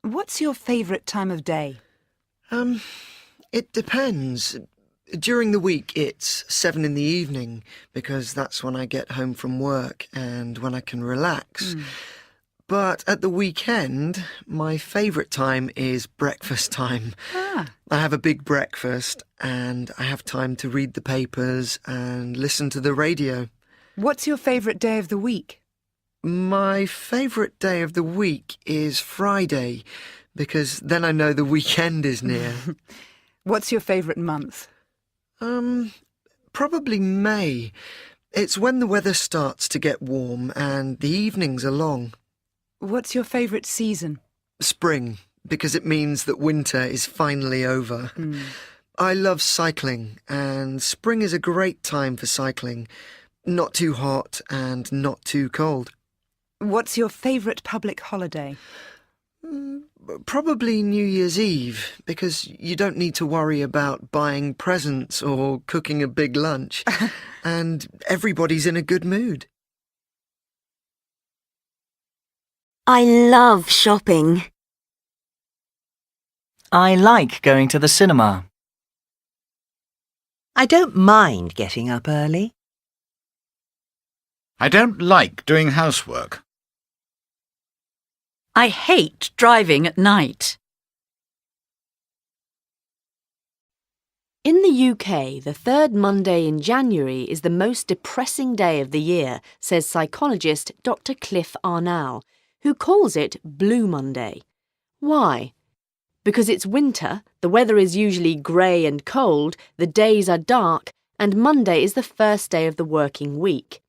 What's your favourite time of day? Um, it depends. During the week, it's 7 in the evening because that's when I get home from work and when I can relax. But at the weekend, my favourite time is breakfast time. Ah, I have a big breakfast and I have time to read the papers and listen to the radio. what's your favourite day of the week? My favourite day of the week is Friday because then I know the weekend is near. What's your favourite month? Probably May. It's when the weather starts to get warm and the evenings are long. What's your favourite season? Spring, because it means that winter is finally over. I love cycling, and spring is a great time for cycling. Not too hot and not too cold. What's your favourite public holiday? Probably New Year's Eve, because you don't need to worry about buying presents or cooking a big lunch, and everybody's in a good mood. I love shopping. I like going to the cinema. I don't mind getting up early. I don't like doing housework. I hate driving at night. In the UK, the third Monday in January is the most depressing day of the year, says psychologist Dr. Cliff Arnall, who calls it Blue Monday. Why? Because it's winter, the weather is usually grey and cold, the days are dark, and Monday is the first day of the working week.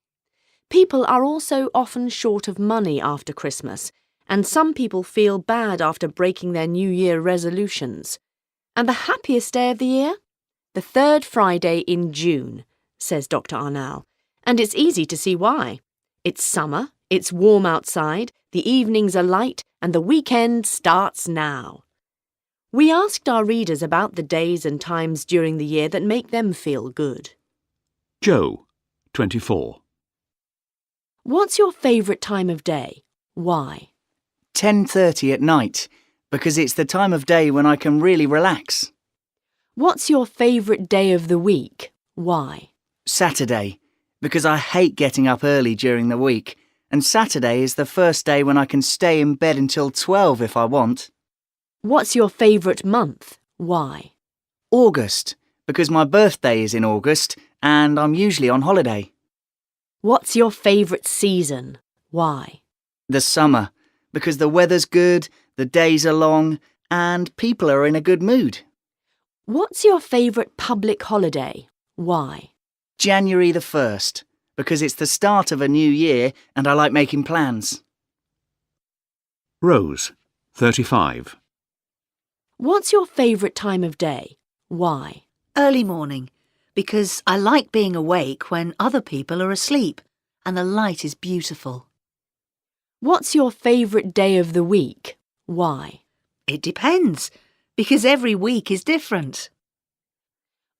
People are also often short of money after Christmas, and some people feel bad after breaking their New Year resolutions. And the happiest day of the year? The third Friday in June, says Dr. Arnall, and it's easy to see why. It's summer, it's warm outside, the evenings are light, and the weekend starts now. We asked our readers about the days and times during the year that make them feel good. Joe, 24. What's your favourite time of day? Why? 10:30 at night, because it's the time of day when I can really relax. What's your favourite day of the week? Why? Saturday, because I hate getting up early during the week, and Saturday is the first day when I can stay in bed until 12 if I want. What's your favourite month? Why? August, because my birthday is in August and I'm usually on holiday. What's your favourite season? Why? The summer, because the weather's good, the days are long, and people are in a good mood. What's your favourite public holiday? Why? January the 1st, because it's the start of a new year and I like making plans. Rose, 35. What's your favourite time of day? Why? Early morning, because I like being awake when other people are asleep and the light is beautiful. What's your favourite day of the week? Why? It depends, because every week is different.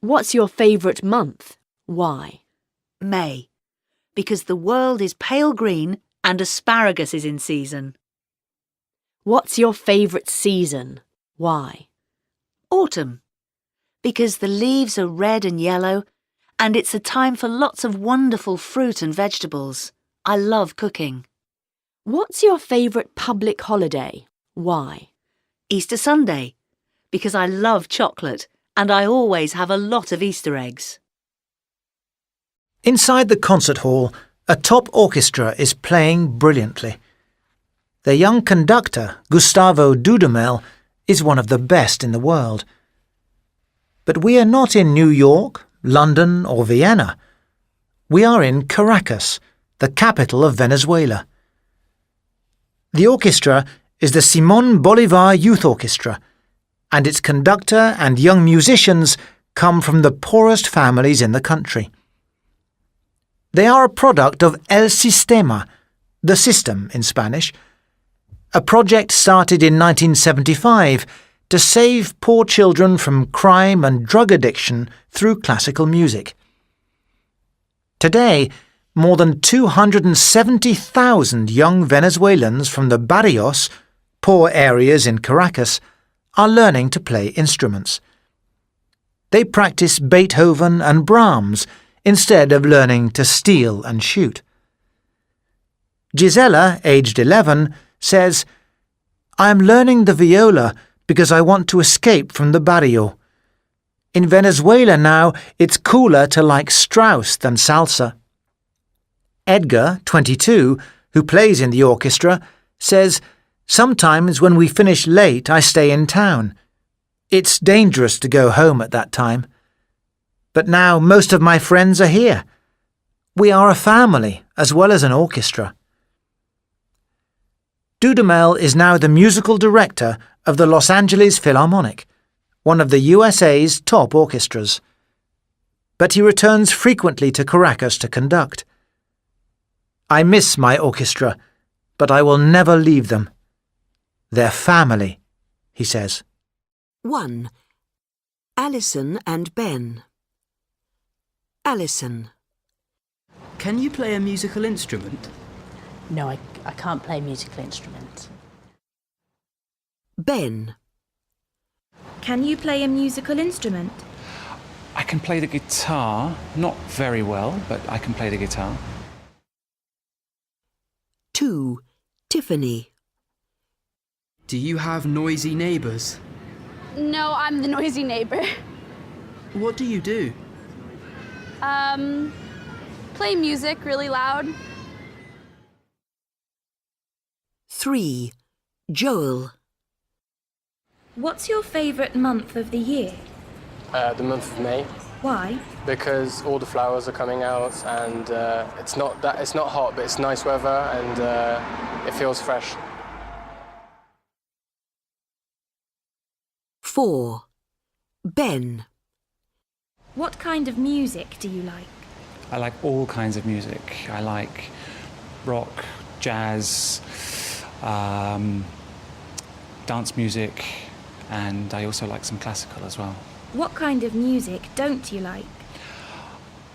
What's your favourite month? Why? May, because the world is pale green and asparagus is in season. What's your favourite season? Why? Autumn, because the leaves are red and yellow and it's a time for lots of wonderful fruit and vegetables. I love cooking. What's your favourite public holiday? Why? Easter Sunday, because I love chocolate and I always have a lot of Easter eggs. Inside the concert hall, a top orchestra is playing brilliantly. Their young conductor, Gustavo Dudamel, is one of the best in the world. But we are not in New York, London or Vienna. We are in Caracas, the capital of Venezuela. The orchestra is the Simón Bolívar Youth Orchestra, and its conductor and young musicians come from the poorest families in the country. They are a product of El Sistema, the system in Spanish, a project started in 1975 to save poor children from crime and drug addiction through classical music. Today, more than 270,000 young Venezuelans from the barrios poor areas in Caracas are learning to play instruments. They practice Beethoven and Brahms instead of learning to steal and shoot. Gisela, aged 11, says, "I am learning the viola because I want to escape from the barrio. In Venezuela now, it's cooler to like Strauss than salsa." Edgar, 22, who plays in the orchestra, says, "Sometimes when we finish late, I stay in town. It's dangerous to go home at that time. But now most of my friends are here. We are a family as well as an orchestra." Dudamel is now the musical director of the Los Angeles Philharmonic, one of the USA's top orchestras. But he returns frequently to Caracas to conduct. "I miss my orchestra, but I will never leave them. They're family," he says. 1. Alison and Ben. Alison. Can you play a musical instrument? No, I can't play musical instruments. Ben. Can you play a musical instrument? I can play the guitar, not very well, but I can play the guitar. 2. Tiffany. Do you have noisy neighbours? No, I'm the noisy neighbour. What do you do? Play music really loud. 3. Joel. What's your favourite month of the year? The month of May. Why? Because all the flowers are coming out, and it's not hot, but it's nice weather, and it feels fresh. 4. Ben. What kind of music do you like? I like all kinds of music. I like rock, jazz, dance music, and I also like some classical as well. What kind of music don't you like?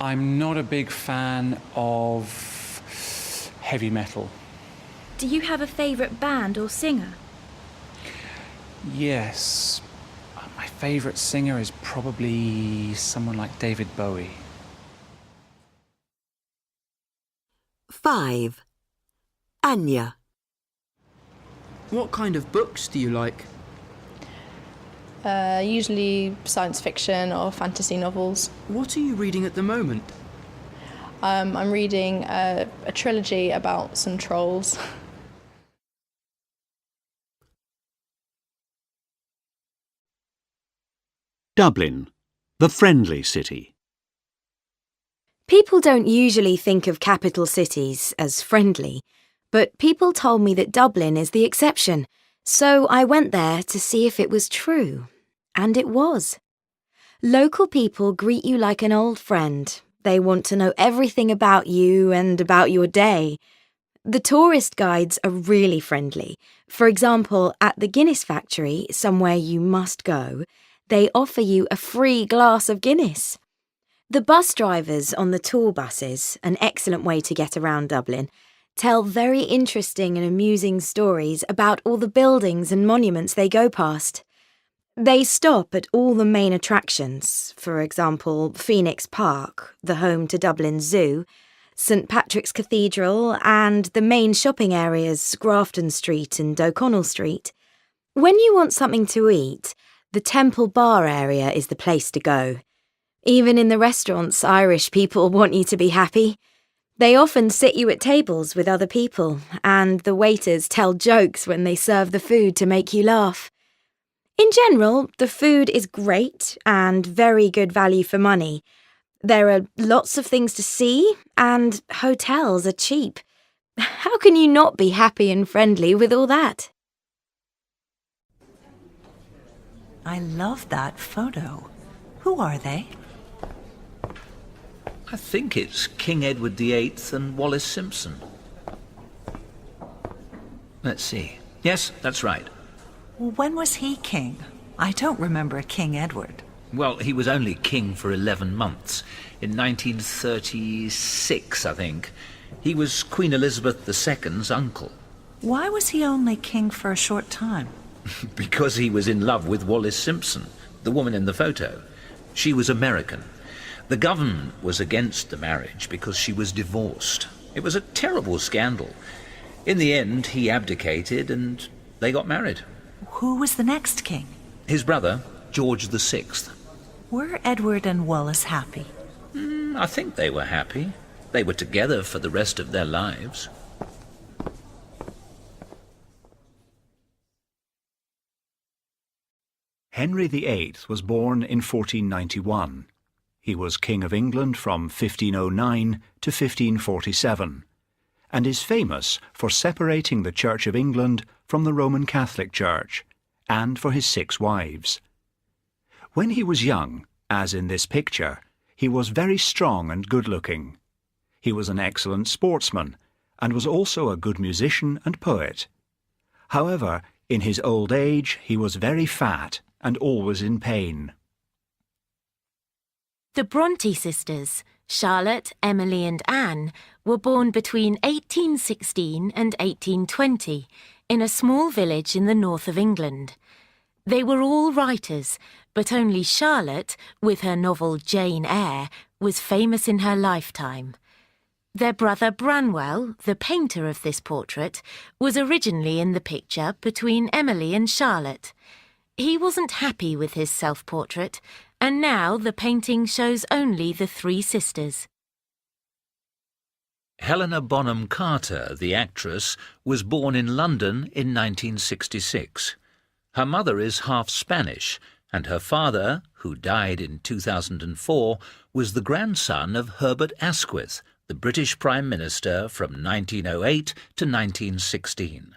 I'm not a big fan of heavy metal. Do you have a favourite band or singer? Yes. My favourite singer is probably someone like David Bowie. 5. Anya. What kind of books do you like? Usually science fiction or fantasy novels. What are you reading at the moment? I'm reading a trilogy about some trolls. Dublin, the friendly city. People don't usually think of capital cities as friendly, but people told me that Dublin is the exception, so I went there to see if it was true. And it was. Local people greet you like an old friend. They want to know everything about you and about your day. The tourist guides are really friendly. For example, at the Guinness factory, somewhere you must go, they offer you a free glass of Guinness. The bus drivers on the tour buses, an excellent way to get around Dublin, tell very interesting and amusing stories about all the buildings and monuments they go past. They stop at all the main attractions, for example, Phoenix Park, the home to Dublin Zoo, St Patrick's Cathedral, and the main shopping areas, Grafton Street and O'Connell Street. When you want something to eat, the Temple Bar area is the place to go. Even in the restaurants, Irish people want you to be happy. They often sit you at tables with other people, and the waiters tell jokes when they serve the food to make you laugh. In general, the food is great and very good value for money. There are lots of things to see, and hotels are cheap. How can you not be happy and friendly with all that? I love that photo. Who are they? I think it's King Edward VIII and Wallis Simpson. Let's see. Yes, that's right. When was he king? I don't remember King Edward. Well, he was only king for 11 months. In 1936, I think. He was Queen Elizabeth II's uncle. Why was he only king for a short time? Because he was in love with Wallis Simpson, the woman in the photo. She was American. The government was against the marriage because she was divorced. It was a terrible scandal. In the end, he abdicated and they got married. Who was the next king? His brother, George VI. Were Edward and Wallis happy? I think they were happy. They were together for the rest of their lives. Henry VIII was born in 1491. He was King of England from 1509 to 1547, and is famous for separating the Church of England from the Roman Catholic Church, and for his 6 wives. When he was young, as in this picture, he was very strong and good-looking. He was an excellent sportsman, and was also a good musician and poet. However, in his old age he was very fat and always in pain. The Bronte sisters, Charlotte, Emily and Anne, were born between 1816 and 1820 in a small village in the north of England. They were all writers, but only Charlotte, with her novel Jane Eyre, was famous in her lifetime. Their brother Branwell, the painter of this portrait, was originally in the picture between Emily and Charlotte. He wasn't happy with his self-portrait, and now the painting shows only the 3 sisters. Helena Bonham Carter, the actress, was born in London in 1966. Her mother is half Spanish, and her father, who died in 2004, was the grandson of Herbert Asquith, the British Prime Minister from 1908 to 1916.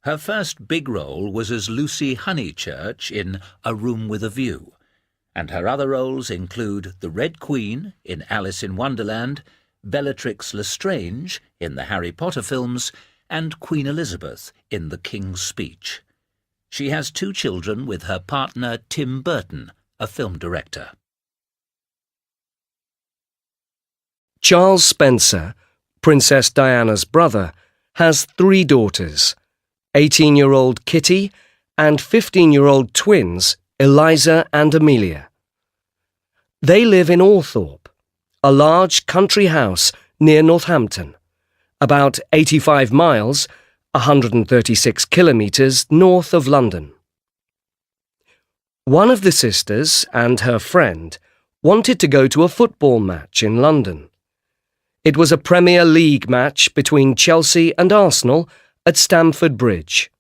Her first big role was as Lucy Honeychurch in A Room with a View, and her other roles include the Red Queen in Alice in Wonderland, Bellatrix Lestrange in the Harry Potter films, and Queen Elizabeth in The King's Speech. She has 2 children with her partner Tim Burton, a film director. Charles Spencer, Princess Diana's brother, has 3 daughters, 18-year-old Kitty and 15-year-old twins Eliza and Amelia. They live in Althorpe, a large country house near Northampton, about 85 miles, 136 kilometres north of London. One of the sisters and her friend wanted to go to a football match in London. It was a Premier League match between Chelsea and Arsenal at Stamford Bridge.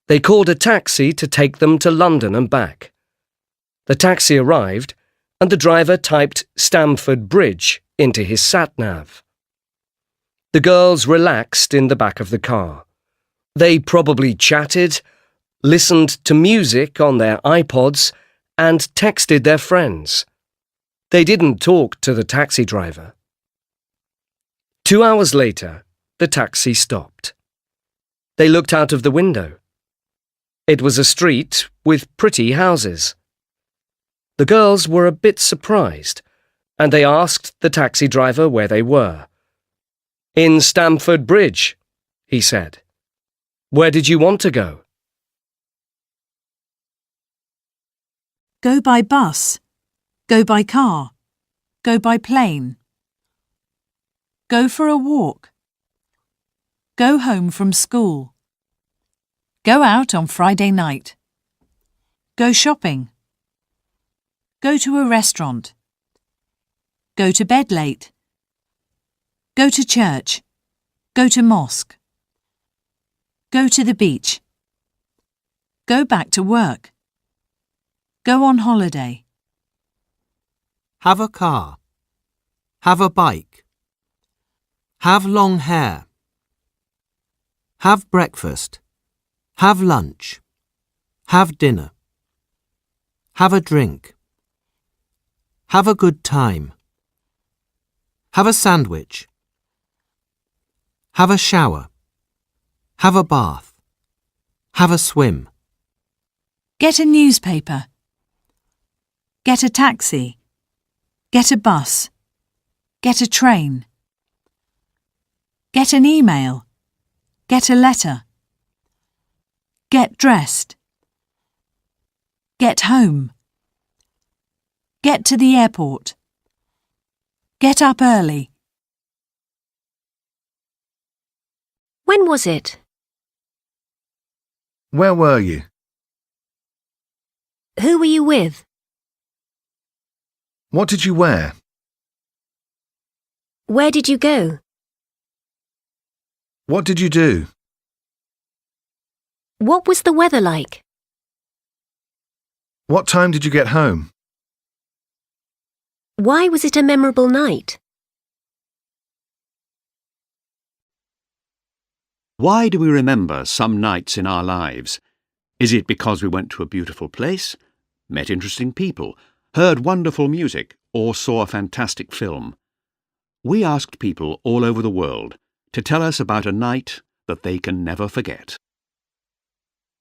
They called a taxi to take them to London and back. The taxi arrived, and the driver typed Stamford Bridge into his sat-nav. The girls relaxed in the back of the car. They probably chatted, listened to music on their iPods, and texted their friends. They didn't talk to the taxi driver. 2 hours later, the taxi stopped. They looked out of the window. It was a street with pretty houses. The girls were a bit surprised, and they asked the taxi driver where they were. "In Stamford Bridge," he said. "Where did you want to go?" Go by bus. Go by car. Go by plane. Go for a walk. Go home from school. Go out on Friday night. Go shopping. Go to a restaurant. Go to bed late. Go to church. Go to mosque. Go to the beach. Go back to work. Go on holiday. Have a car. Have a bike. Have long hair. Have breakfast. Have lunch. Have dinner. Have a drink. Have a good time. Have a sandwich. Have a shower. Have a bath. Have a swim. Get a newspaper. Get a taxi. Get a bus. Get a train. Get an email. Get a letter. Get dressed. Get home. Get to the airport. Get up early. When was it? Where were you? Who were you with? What did you wear? Where did you go? What did you do? What was the weather like? What time did you get home? Why was it a memorable night? Why do we remember some nights in our lives? Is it because we went to a beautiful place, met interesting people, heard wonderful music, or saw a fantastic film? We asked people all over the world to tell us about a night that they can never forget.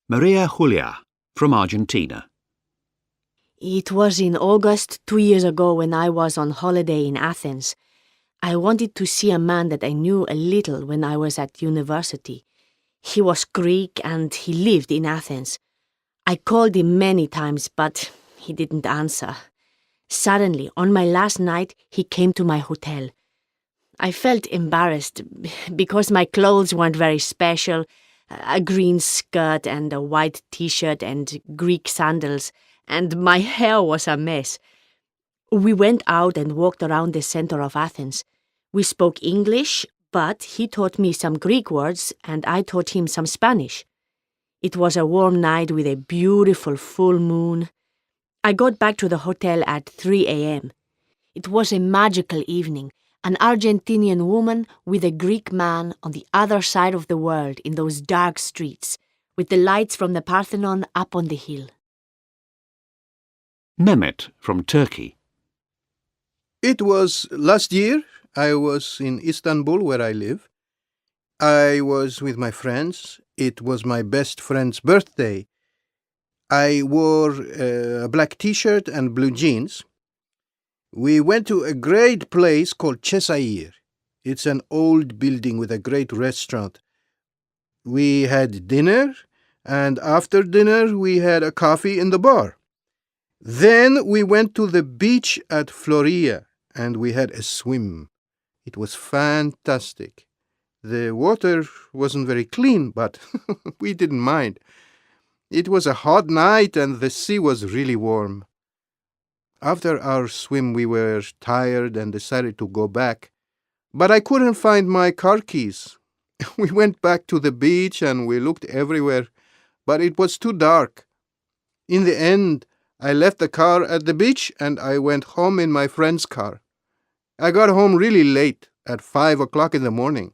Maria Julia, from Argentina. It was in August 2 years ago when I was on holiday in Athens. I wanted to see a man that I knew a little when I was at university. He was Greek and he lived in Athens. I called him many times, but he didn't answer. Suddenly, on my last night, he came to my hotel. I felt embarrassed because my clothes weren't very special, a green skirt and a white t-shirt and Greek sandals, and my hair was a mess. We went out and walked around the center of Athens. We spoke English, but he taught me some Greek words and I taught him some Spanish. It was a warm night with a beautiful full moon. I got back to the hotel at 3 a.m. It was a magical evening, an Argentinian woman with a Greek man on the other side of the world in those dark streets, with the lights from the Parthenon up on the hill. Mehmet, from Turkey. It was last year. I was in Istanbul, where I live. I was with my friends. It was my best friend's birthday. I wore a black t-shirt and blue jeans. We went to a great place called Cezayir. It's an old building with a great restaurant. We had dinner, and after dinner we had a coffee in the bar. Then we went to the beach at Floria, and we had a swim. It was fantastic. The water wasn't very clean, but we didn't mind. It was a hot night and the sea was really warm. After our swim, we were tired and decided to go back. But I couldn't find my car keys. We went back to the beach and we looked everywhere, but it was too dark. In the end, I left the car at the beach and I went home in my friend's car. I got home really late, at 5 o'clock in the morning.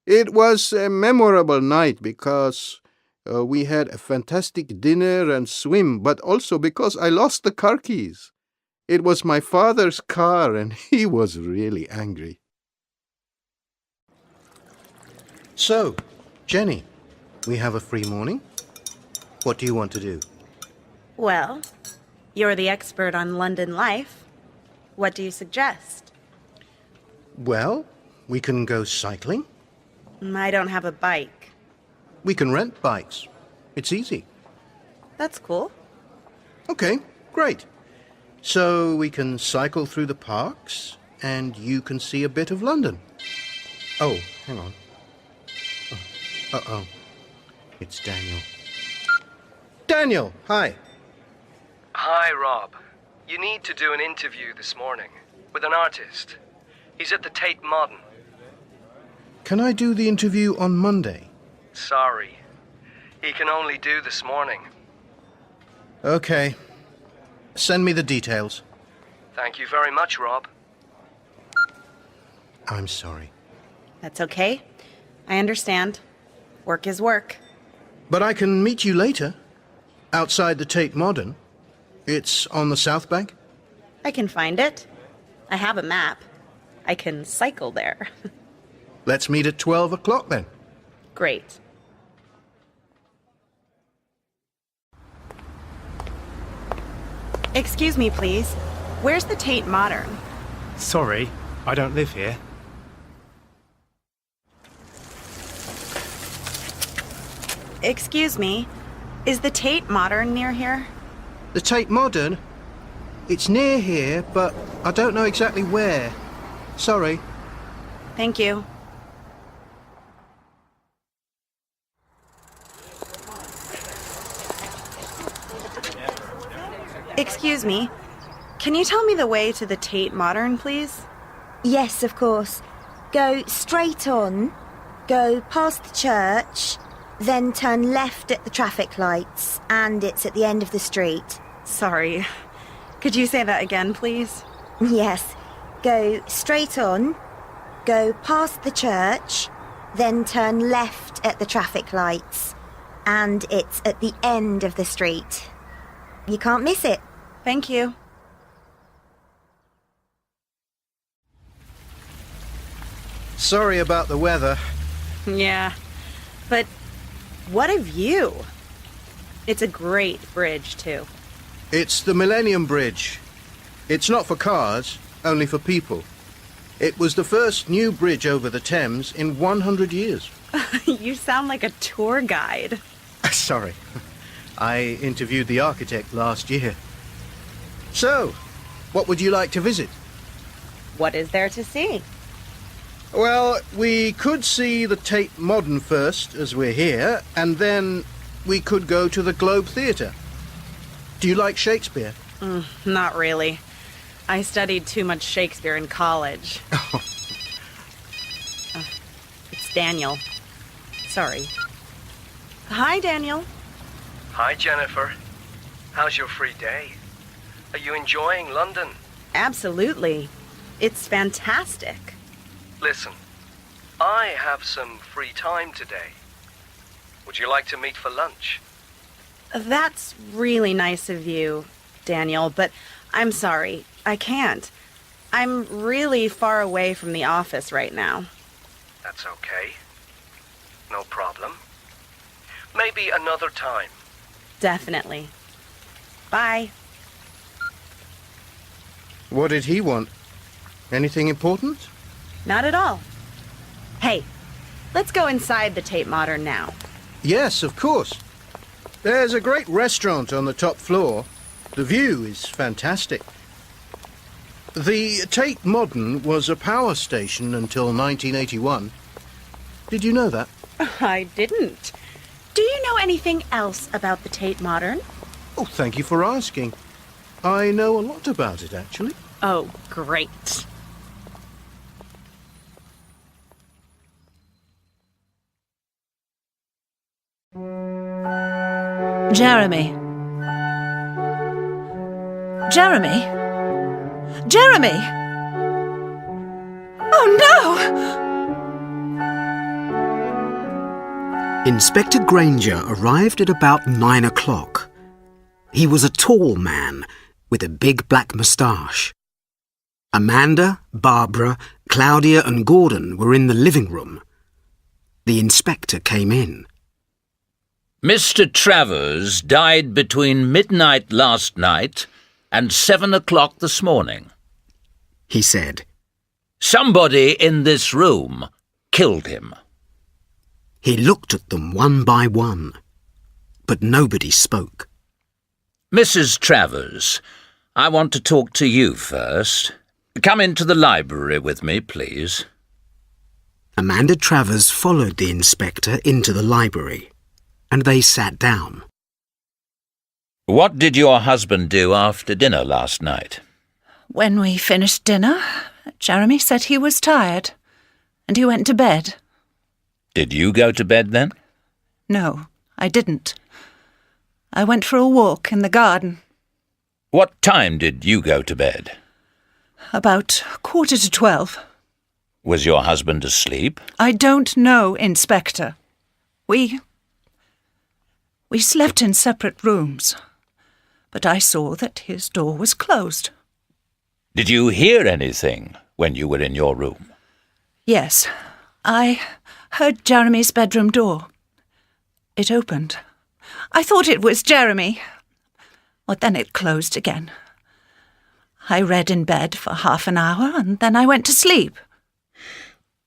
It was a memorable night because we had a fantastic dinner and swim, but also because I lost the car keys. It was my father's car and he was really angry. So, Jenny, we have a free morning. What do you want to do? Well, you're the expert on London life. What do you suggest? Well, we can go cycling. I don't have a bike. We can rent bikes. It's easy. That's cool. Okay, great. So we can cycle through the parks and you can see a bit of London. Oh, hang on. Uh-oh. It's Daniel. Daniel, hi. Hi, Rob. You need to do an interview this morning with an artist. He's at the Tate Modern. Can I do the interview on Monday? Sorry. He can only do this morning. Okay. Send me the details. Thank you very much, Rob. I'm sorry. That's okay. I understand. Work is work. But I can meet you later, outside the Tate Modern. It's on the South Bank. I can find it. I have a map. I can cycle there. Let's meet at 12 o'clock then. Great. Excuse me, please. Where's the Tate Modern? Sorry, I don't live here. Excuse me. Is the Tate Modern near here? The Tate Modern? It's near here, but I don't know exactly where. Sorry. Thank you. Excuse me. Can you tell me the way to the Tate Modern, please? Yes, of course. Go straight on, go past the church, then turn left at the traffic lights, and it's at the end of the street. Sorry. Could you say that again, please? Yes. Go straight on, go past the church, then turn left at the traffic lights, and it's at the end of the street. You can't miss it. Thank you. Sorry about the weather. Yeah, but what a view. It's a great bridge, too. It's the Millennium Bridge. It's not for cars, only for people. It was the first new bridge over the Thames in 100 years. You sound like a tour guide. Sorry. I interviewed the architect last year. So, what would you like to visit? What is there to see? Well, we could see the Tate Modern first, as we're here, and then we could go to the Globe Theatre. Do you like Shakespeare? Not really. I studied too much Shakespeare in college. It's Daniel. Sorry. Hi, Daniel. Hi, Jennifer. How's your free day? Are you enjoying London? Absolutely. It's fantastic. Listen, I have some free time today. Would you like to meet for lunch? That's really nice of you, Daniel, but I'm sorry. I can't. I'm really far away from the office right now. That's okay. No problem. Maybe another time. Definitely. Bye. What did he want? Anything important? Not at all. Hey, let's go inside the Tate Modern now. Yes, of course. There's a great restaurant on the top floor. The view is fantastic. The Tate Modern was a power station until 1981. Did you know that? I didn't. Do you know anything else about the Tate Modern? Oh, thank you for asking. I know a lot about it, actually. Oh, great. Jeremy. Jeremy? Jeremy! Oh, no! Inspector Granger arrived at about 9 o'clock. He was a tall man with a big black moustache. Amanda, Barbara, Claudia and Gordon were in the living room. The inspector came in. Mr. Travers died between midnight last night and 7 o'clock this morning, he said. Somebody in this room killed him. He looked at them one by one, but nobody spoke. Mrs. Travers, I want to talk to you first. Come into the library with me, please. Amanda Travers followed the inspector into the library, and they sat down. What did your husband do after dinner last night? When we finished dinner, Jeremy said he was tired, and he went to bed. Did you go to bed then? No, I didn't. I went for a walk in the garden. What time did you go to bed? About 11:45. Was your husband asleep? I don't know, Inspector. We slept in separate rooms, but I saw that his door was closed. Did you hear anything when you were in your room? Yes, I heard Jeremy's bedroom door. It opened. I thought it was Jeremy, but then it closed again. I read in bed for half an hour, and then I went to sleep.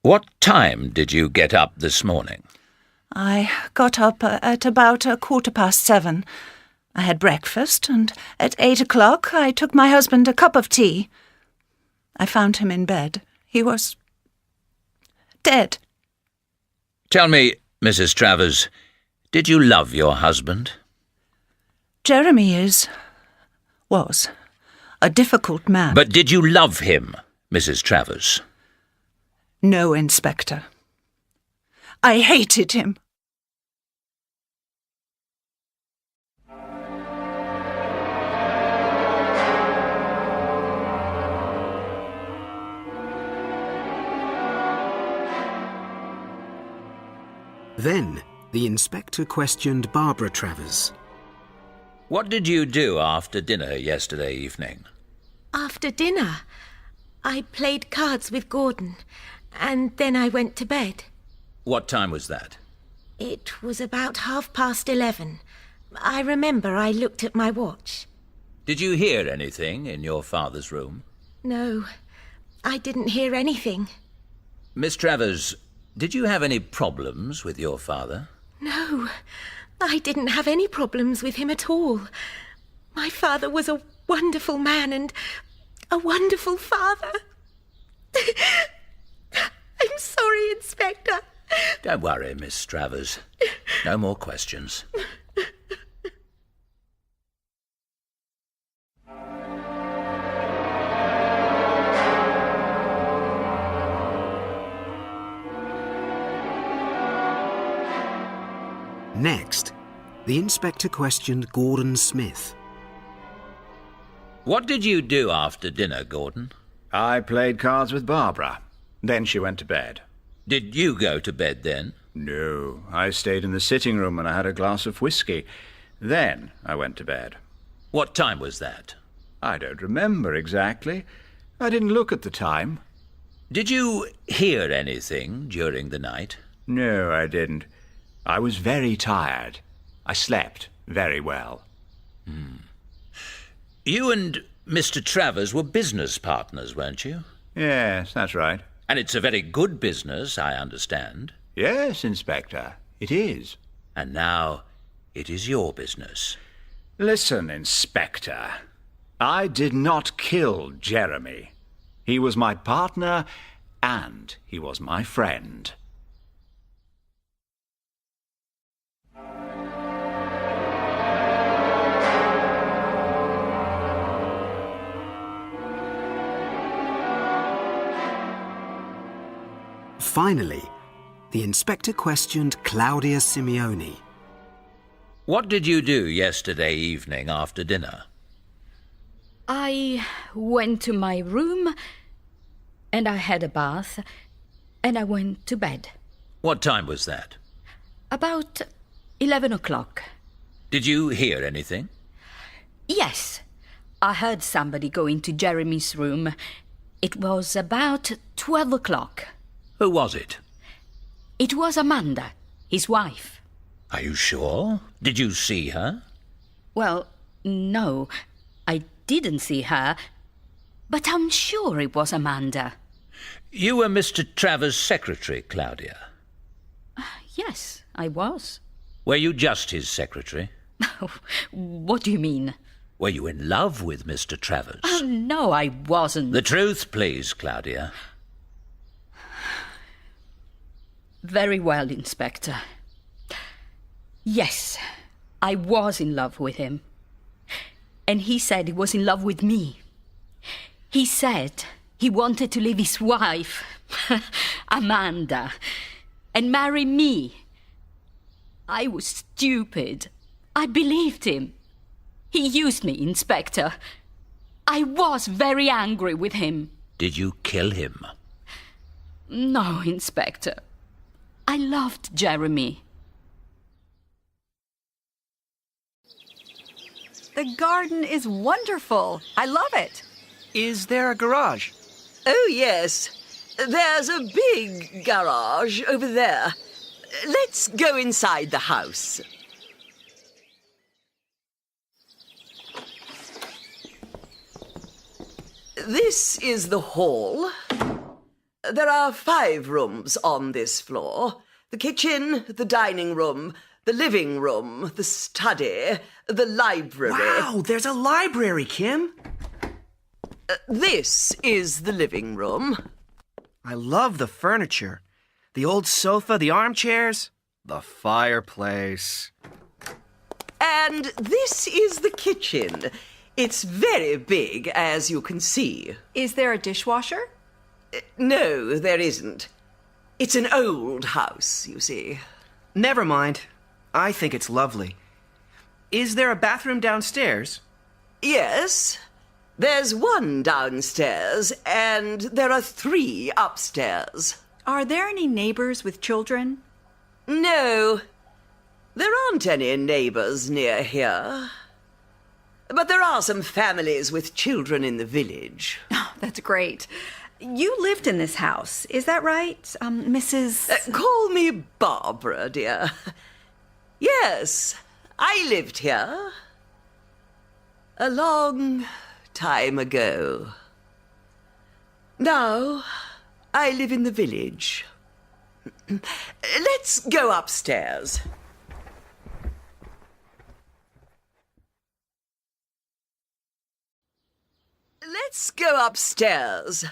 What time did you get up this morning? I got up at about 7:15. I had breakfast, and at 8 o'clock I took my husband a cup of tea. I found him in bed. He was dead. Tell me, Mrs. Travers, did you love your husband? Jeremy was a difficult man. But did you love him, Mrs. Travers? No, Inspector. I hated him. Then the inspector questioned Barbara Travers. What did you do after dinner yesterday evening? After dinner, I played cards with Gordon, and then I went to bed. What time was that? It was about 11:30. I remember I looked at my watch. Did you hear anything in your father's room? No, I didn't hear anything. Miss Travers, did you have any problems with your father? No, I didn't have any problems with him at all. My father was a wonderful man and a wonderful father. I'm sorry, Inspector. Don't worry, Miss Travers. No more questions. Next, the inspector questioned Gordon Smith. What did you do after dinner, Gordon? I played cards with Barbara. Then she went to bed. Did you go to bed then? No, I stayed in the sitting room and I had a glass of whiskey. Then I went to bed. What time was that? I don't remember exactly. I didn't look at the time. Did you hear anything during the night? No, I didn't. I was very tired. I slept very well. You and Mr. Travers were business partners, weren't you? Yes, that's right. And it's a very good business, I understand. Yes, Inspector, it is. And now it is your business. Listen, Inspector. I did not kill Jeremy. He was my partner and he was my friend. Finally, the inspector questioned Claudia Simeoni. What did you do yesterday evening after dinner? I went to my room and I had a bath and I went to bed. What time was that? About 11 o'clock. Did you hear anything? Yes, I heard somebody go into Jeremy's room. It was about 12 o'clock. Who was it? It was Amanda, his wife. Are you sure? Did you see her? Well, no, I didn't see her, but I'm sure it was Amanda. You were Mr. Travers' secretary, Claudia. Yes, I was. Were you just his secretary? What do you mean? Were you in love with Mr. Travers? Oh, no, I wasn't. The truth, please, Claudia. Very well, Inspector. Yes, I was in love with him. And he said he was in love with me. He said he wanted to leave his wife, Amanda, and marry me. I was stupid. I believed him. He used me, Inspector. I was very angry with him. Did you kill him? No, Inspector. I loved Jeremy. The garden is wonderful. I love it. Is there a garage? Oh, yes. There's a big garage over there. Let's go inside the house. This is the hall. There are 5 rooms on this floor. The kitchen, the dining room, the living room, the study, the library. Wow, there's a library, Kim. This is the living room. I love the furniture. The old sofa, the armchairs, the fireplace. And this is the kitchen. It's very big, as you can see. Is there a dishwasher? No, there isn't. It's an old house, you see. Never mind. I think it's lovely. Is there a bathroom downstairs? Yes. There's one downstairs, and there are 3 upstairs. Are there any neighbors with children? No. There aren't any neighbors near here. But there are some families with children in the village. Oh, that's great. You lived in this house, is that right, Mrs. Call me Barbara, dear. Yes, I lived here. A long time ago. Now, I live in the village. Let's go upstairs. Let's go upstairs.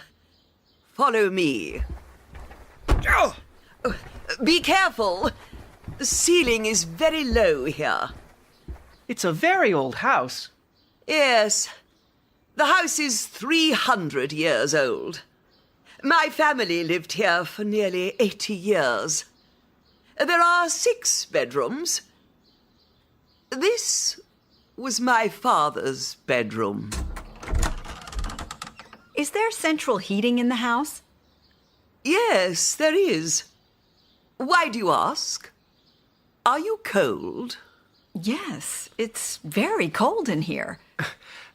Follow me. Oh! Be careful. The ceiling is very low here. It's a very old house. Yes. The house is 300 years old. My family lived here for nearly 80 years. There are 6 bedrooms. This was my father's bedroom. Is there central heating in the house? Yes, there is. Why do you ask? Are you cold? Yes, it's very cold in here.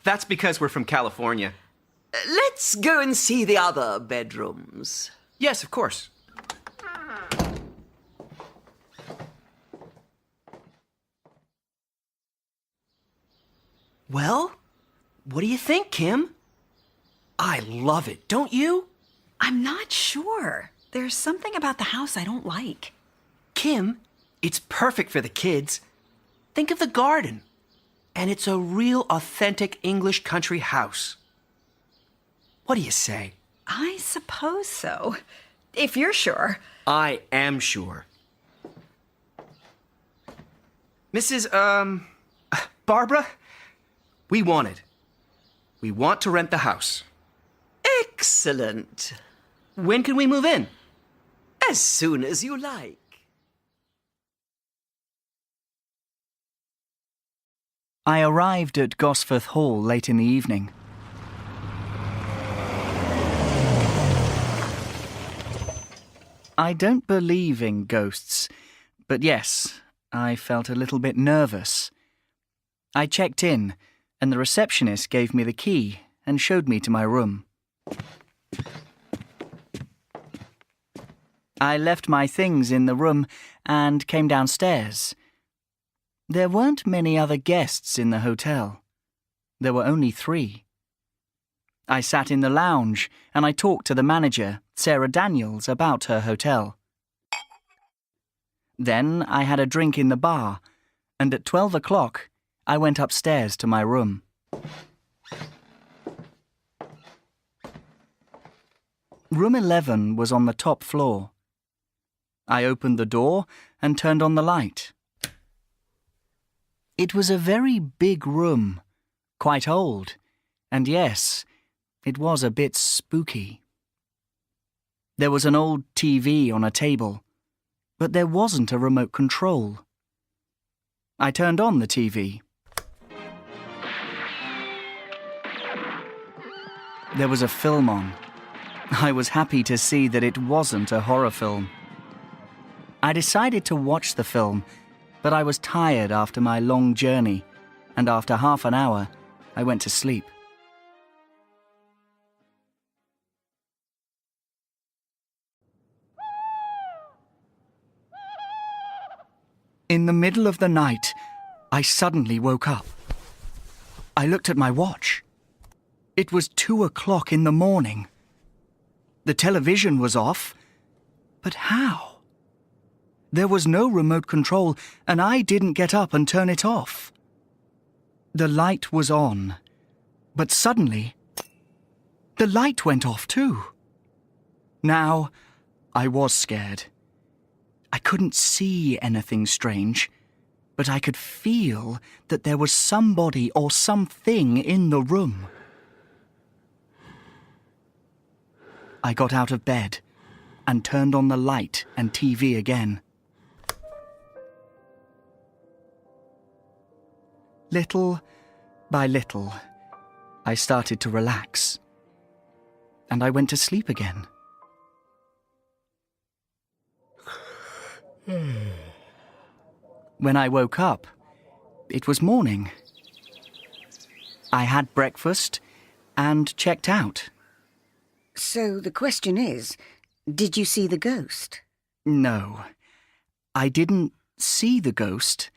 That's because we're from California. Let's go and see the other bedrooms. Yes, of course. Well, what do you think, Kim? I love it, don't you? I'm not sure. There's something about the house I don't like. Kim, it's perfect for the kids. Think of the garden. And it's a real authentic English country house. What do you say? I suppose so. If you're sure. I am sure. Mrs. Barbara, we want it. We want to rent the house. Excellent. When can we move in? As soon as you like. I arrived at Gosforth Hall late in the evening. I don't believe in ghosts, but yes, I felt a little bit nervous. I checked in, and the receptionist gave me the key and showed me to my room. I left my things in the room and came downstairs. There weren't many other guests in the hotel. There were only 3. I sat in the lounge and I talked to the manager, Sarah Daniels, about her hotel. Then I had a drink in the bar, and at 12 o'clock I went upstairs to my room. Room 11 was on the top floor. I opened the door and turned on the light. It was a very big room, quite old, and yes, it was a bit spooky. There was an old TV on a table, but there wasn't a remote control. I turned on the TV. There was a film on. I was happy to see that it wasn't a horror film. I decided to watch the film, but I was tired after my long journey, and after half an hour, I went to sleep. In the middle of the night, I suddenly woke up. I looked at my watch. It was 2 o'clock in the morning. The television was off, but how? There was no remote control, and I didn't get up and turn it off. The light was on, but suddenly, the light went off too. Now, I was scared. I couldn't see anything strange, but I could feel that there was somebody or something in the room. I got out of bed and turned on the light and TV again. Little by little, I started to relax, and I went to sleep again. When I woke up, it was morning. I had breakfast and checked out. So the question is, did you see the ghost? No, I didn't see the ghost,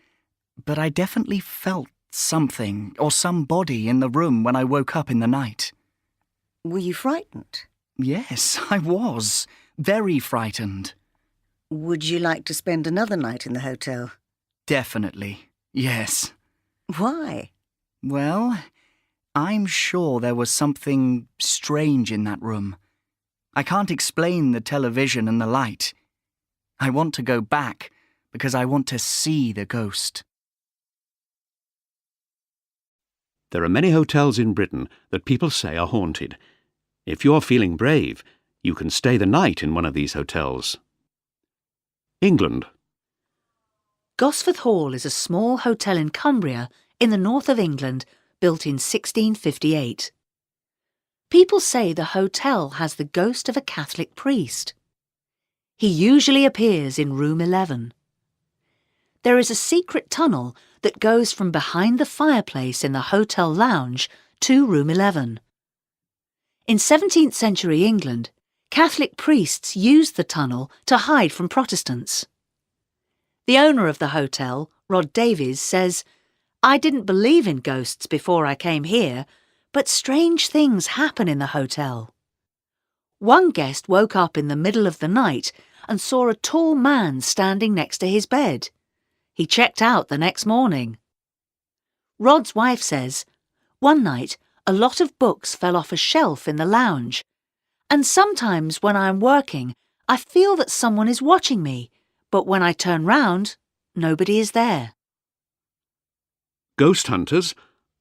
but I definitely felt something or somebody in the room when I woke up in the night. Were you frightened? Yes, I was. Very frightened. Would you like to spend another night in the hotel? Definitely, yes. Why? Well, I'm sure there was something strange in that room. I can't explain the television and the light. I want to go back because I want to see the ghost. There are many hotels in Britain that people say are haunted. If you're feeling brave, you can stay the night in one of these hotels. England. Gosforth Hall is a small hotel in Cumbria, in the north of England, built in 1658. People say the hotel has the ghost of a Catholic priest. He usually appears in room 11. There is a secret tunnel that goes from behind the fireplace in the hotel lounge to room 11. In 17th century England, Catholic priests used the tunnel to hide from Protestants. The owner of the hotel, Rod Davies, says, "I didn't believe in ghosts before I came here, but strange things happen in the hotel." One guest woke up in the middle of the night and saw a tall man standing next to his bed. He checked out the next morning. Rod's wife says, "One night, a lot of books fell off a shelf in the lounge, and sometimes when I'm working, I feel that someone is watching me, but when I turn round, nobody is there." Ghost hunters,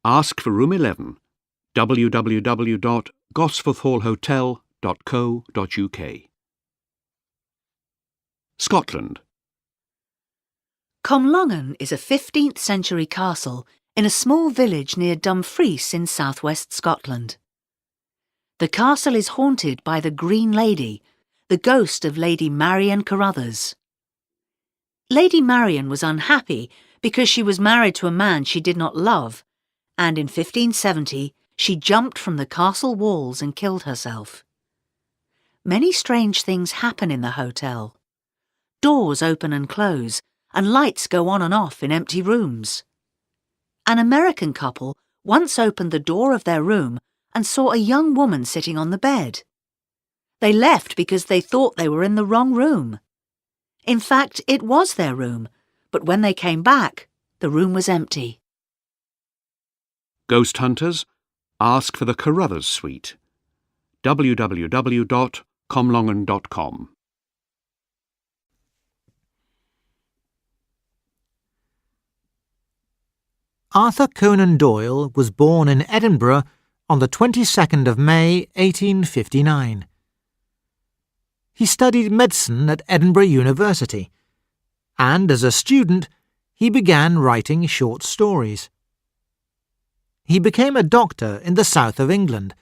ask for room 11. www.gosforthhallhotel.co.uk. Scotland. Comlongan is a 15th century castle in a small village near Dumfries in southwest Scotland. The castle is haunted by the Green Lady, the ghost of Lady Marian Carruthers. Lady Marian was unhappy because she was married to a man she did not love, and in 1570 she jumped from the castle walls and killed herself. Many strange things happen in the hotel. Doors open and close, and lights go on and off in empty rooms. An American couple once opened the door of their room and saw a young woman sitting on the bed. They left because they thought they were in the wrong room. In fact, it was their room, but when they came back, the room was empty. Ghost hunters, ask for the Carruthers Suite. www.comlongan.com. Arthur Conan Doyle was born in Edinburgh on the 22nd of May 1859. He studied medicine at Edinburgh University, and as a student he began writing short stories. He became a doctor in the south of England,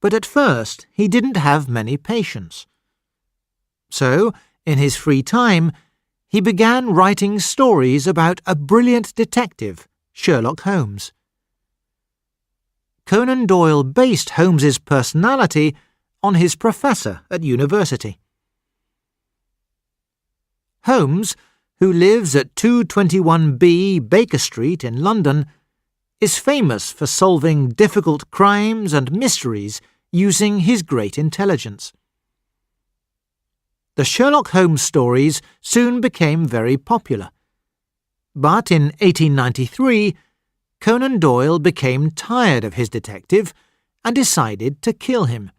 but at first he didn't have many patients. So, in his free time, he began writing stories about a brilliant detective, Sherlock Holmes. Conan Doyle based Holmes's personality on his professor at university. Holmes, who lives at 221B Baker Street in London, is famous for solving difficult crimes and mysteries using his great intelligence. the Sherlock Holmes stories soon became very popular. But in 1893, Conan Doyle became tired of his detective and decided to kill him.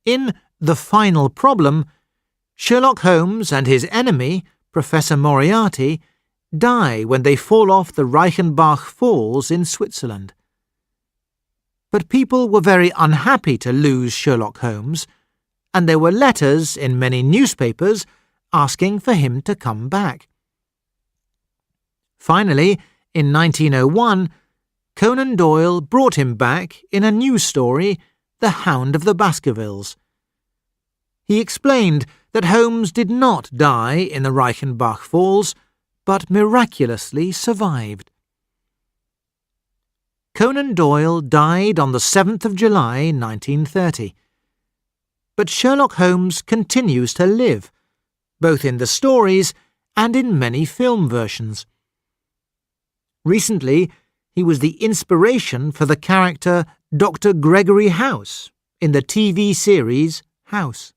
In The Final Problem, Sherlock Holmes and his enemy, Professor Moriarty, die when they fall off the Reichenbach Falls in Switzerland. But people were very unhappy to lose Sherlock Holmes, and there were letters in many newspapers asking for him to come back. Finally, in 1901, Conan Doyle brought him back in a new story, The Hound of the Baskervilles. He explained that Holmes did not die in the Reichenbach Falls, but miraculously survived. Conan Doyle died on the 7th of July, 1930. But Sherlock Holmes continues to live, both in the stories and in many film versions. Recently, he was the inspiration for the character Dr. Gregory House in the TV series House.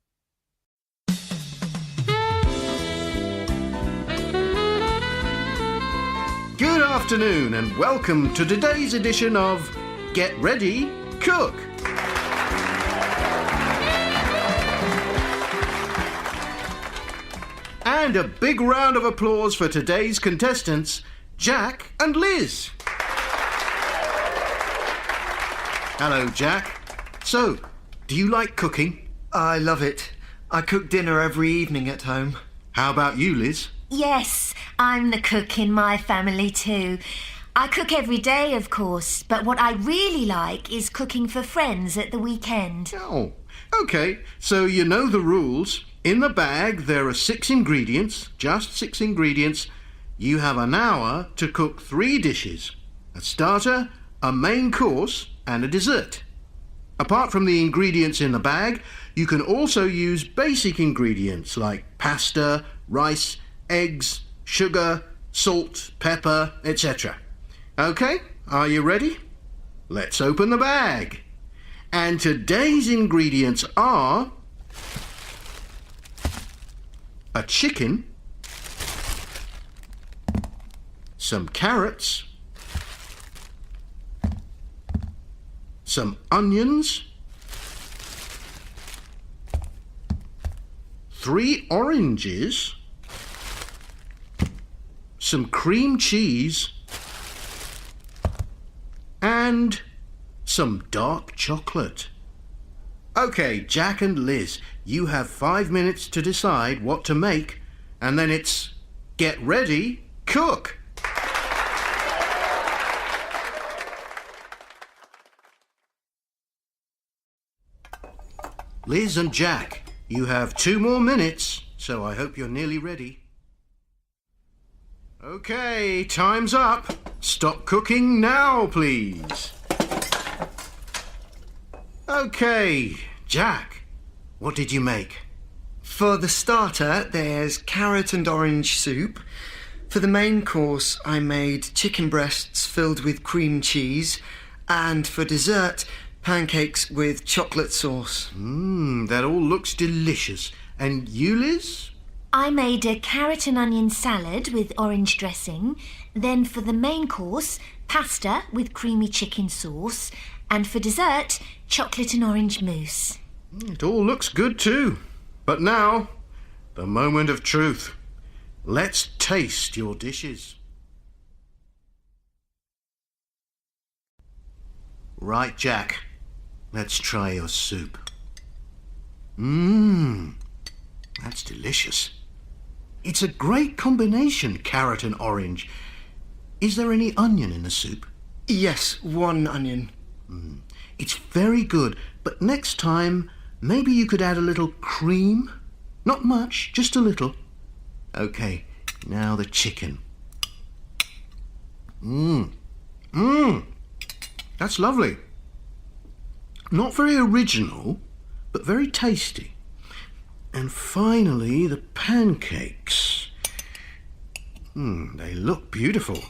Good afternoon and welcome to today's edition of Get Ready, Cook. And a big round of applause for today's contestants, Jack and Liz. Hello, Jack. So, do you like cooking? I love it. I cook dinner every evening at home. How about you, Liz? Yes, I'm the cook in my family too. I cook every day, of course, but what I really like is cooking for friends at the weekend. Oh, okay. So you know the rules. In the bag there are 6 ingredients, just 6 ingredients. You have an hour to cook 3 dishes. A starter, a main course and a dessert. Apart from the ingredients in the bag, you can also use basic ingredients like pasta, rice, eggs, sugar, salt, pepper, etc. Okay, are you ready? Let's open the bag. And today's ingredients are a chicken, some carrots, some onions, 3 oranges, some cream cheese, and some dark chocolate. Okay, Jack and Liz, you have 5 minutes to decide what to make, and then it's get ready, cook. Liz and Jack, you have 2 more minutes, so I hope you're nearly ready. Okay, time's up. Stop cooking now, please. Okay, Jack, what did you make? For the starter, there's carrot and orange soup. For the main course, I made chicken breasts filled with cream cheese. And for dessert, pancakes with chocolate sauce. That all looks delicious. And you, Liz? I made a carrot and onion salad with orange dressing. Then for the main course, pasta with creamy chicken sauce. And for dessert, chocolate and orange mousse. It all looks good too. But now, the moment of truth. Let's taste your dishes. Right, Jack. Let's try your soup. That's delicious. It's a great combination, carrot and orange. Is there any onion in the soup? Yes, 1 onion. It's very good, but next time, maybe you could add a little cream? Not much, just a little. Okay, now the chicken. That's lovely. Not very original, but very tasty. And finally, the pancakes. They look beautiful.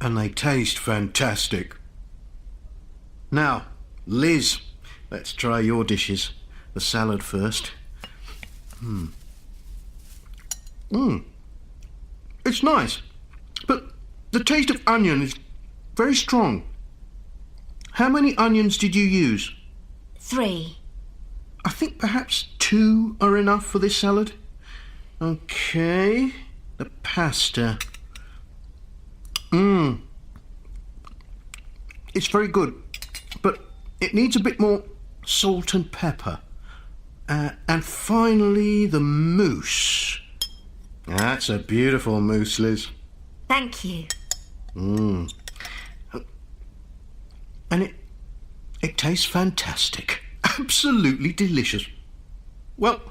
And they taste fantastic. Now, Liz, Let's try your dishes. The salad first. It's nice, but the taste of onion is very strong. How many onions did you use? 3. I think perhaps 2 are enough for this salad. Okay, the pasta. It's very good, but it needs a bit more salt and pepper. And finally, the mousse. That's a beautiful mousse, Liz. Thank you. And it tastes fantastic. Absolutely delicious. Well,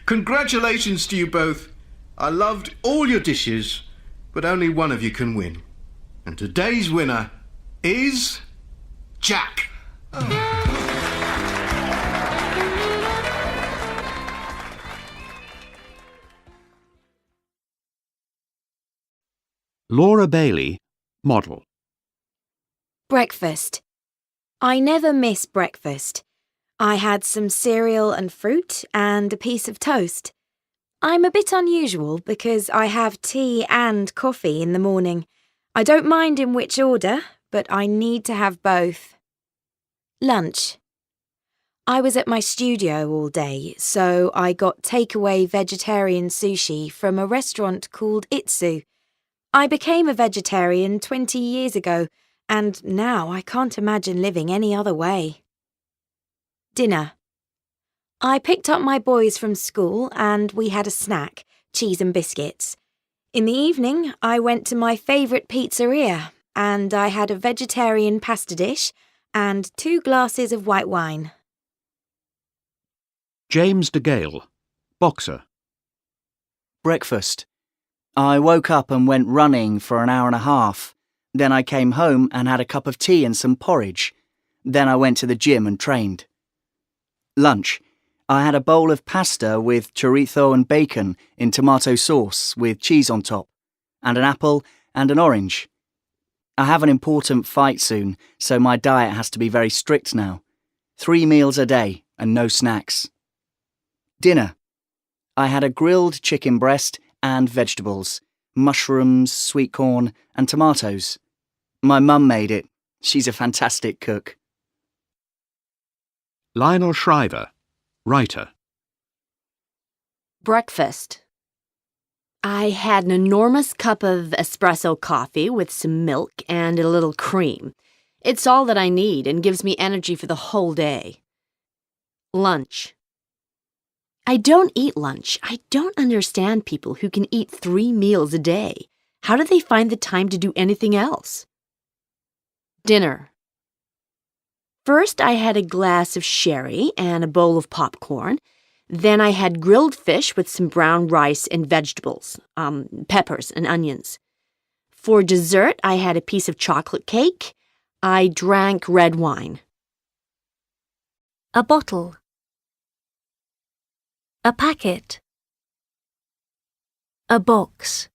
congratulations to you both. I loved all your dishes, but only one of you can win. And today's winner is Jack. Laura Bailey, model. Breakfast. I never miss breakfast. I had some cereal and fruit and a piece of toast. I'm a bit unusual because I have tea and coffee in the morning. I don't mind in which order, but I need to have both. Lunch. I was at my studio all day, so I got takeaway vegetarian sushi from a restaurant called Itsu. I became a vegetarian 20 years ago, and now I can't imagine living any other way. Dinner. I picked up my boys from school and we had a snack, cheese and biscuits. In the evening, I went to my favourite pizzeria and I had a vegetarian pasta dish and 2 glasses of white wine. James de Gale, boxer. Breakfast. I woke up and went running for an hour and a half. Then I came home and had a cup of tea and some porridge. Then I went to the gym and trained. Lunch. I had a bowl of pasta with chorizo and bacon in tomato sauce with cheese on top, and an apple and an orange. I have an important fight soon, so my diet has to be very strict now. 3 meals a day and no snacks. Dinner. I had a grilled chicken breast and vegetables, mushrooms, sweet corn and tomatoes. My mum made it. She's a fantastic cook. Lionel Shriver, writer. Breakfast. I had an enormous cup of espresso coffee with some milk and a little cream. It's all that I need and gives me energy for the whole day. Lunch. I don't eat lunch. I don't understand people who can eat 3 meals a day. How do they find the time to do anything else? Dinner. First, I had a glass of sherry and a bowl of popcorn. Then I had grilled fish with some brown rice and vegetables, peppers and onions. For dessert, I had a piece of chocolate cake. I drank red wine. A bottle. A packet. A box.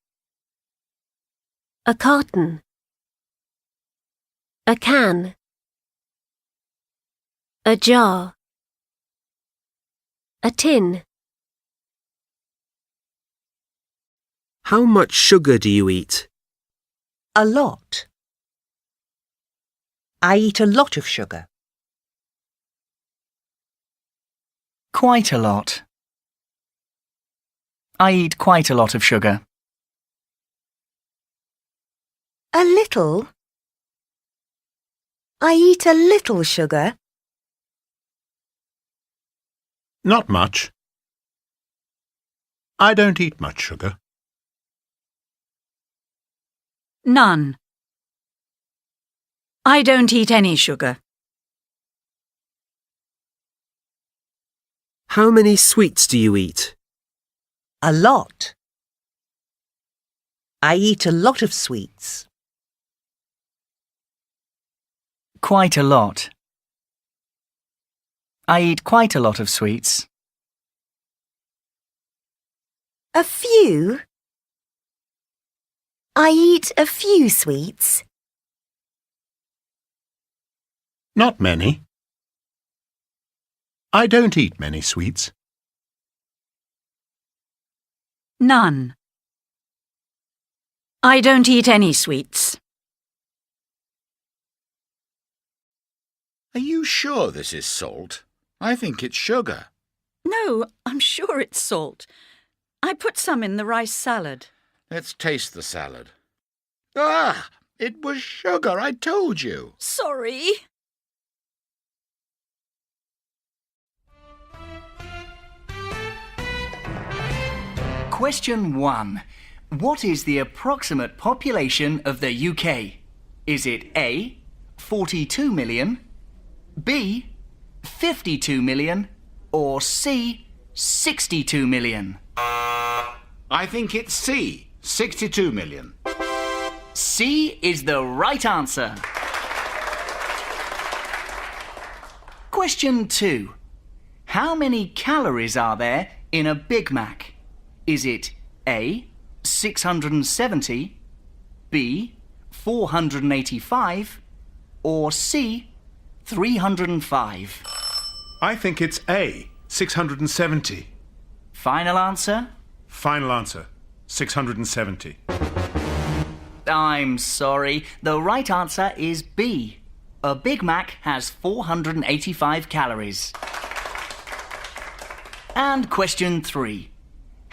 A carton. A can. A jar. A tin. How much sugar do you eat? A lot. I eat a lot of sugar. Quite a lot. I eat quite a lot of sugar. A little. I eat a little sugar. Not much. I don't eat much sugar. None. I don't eat any sugar. How many sweets do you eat? A lot. I eat a lot of sweets. Quite a lot. I eat quite a lot of sweets. A few. I eat a few sweets. Not many. I don't eat many sweets. None. I don't eat any sweets. Are you sure this is salt? I think it's sugar. No, I'm sure it's salt. I put some in the rice salad. Let's taste the salad. Ah! It was sugar, I told you. Sorry. Question 1. What is the approximate population of the UK? Is it A, 42 million, B, 52 million, or C, 62 million? I think it's C, 62 million. C is the right answer. Question 2. How many calories are there in a Big Mac? Is it A, 670, B, 485, or C, 305? I think it's A, 670. Final answer? Final answer, 670. I'm sorry. The right answer is B. A Big Mac has 485 calories. And question 3.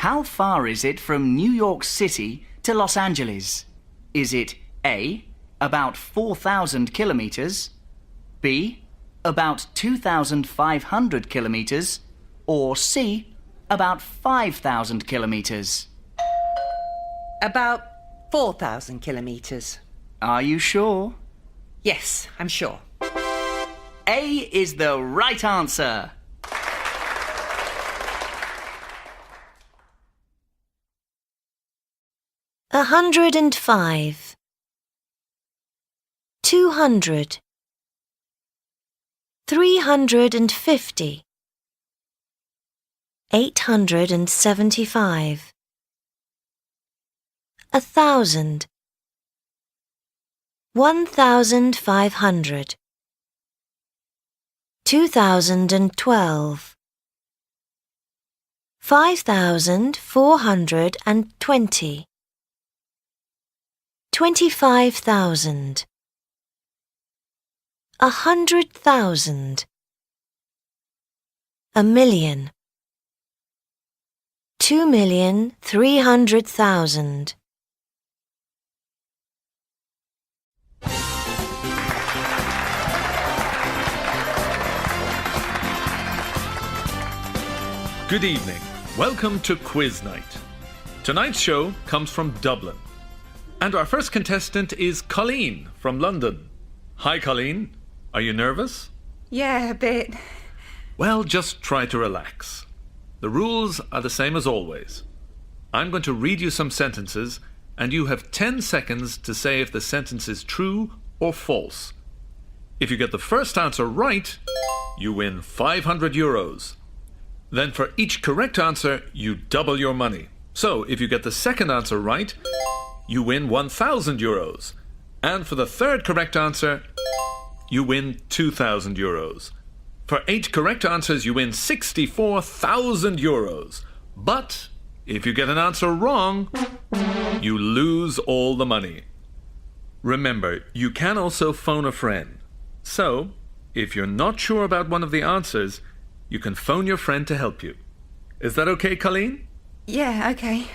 How far is it from New York City to Los Angeles? Is it A, about 4,000 kilometres, B, about 2,500 kilometres, or C, about 5,000 kilometres? About 4,000 kilometres. Are you sure? Yes, I'm sure. A is the right answer. A 105. 200. 350. 875. 1,000. 1,500. 2012. 5,420. 25,000. 100,000. 1,000,000. 2,300,000. Good evening. Welcome to Quiz Night. Tonight's show comes from Dublin. And our first contestant is Colleen from London. Hi, Colleen. Are you nervous? Yeah, a bit. Well, just try to relax. The rules are the same as always. I'm going to read you some sentences, and you have 10 seconds to say if the sentence is true or false. If you get the first answer right, you win 500 euros. Then for each correct answer, you double your money. So if you get the second answer right, you win 1,000 euros. And for the third correct answer, you win 2,000 euros. For 8 correct answers, you win 64,000 euros. But if you get an answer wrong, you lose all the money. Remember, you can also phone a friend. So, if you're not sure about one of the answers, you can phone your friend to help you. Is that okay, Colleen? Yeah, okay.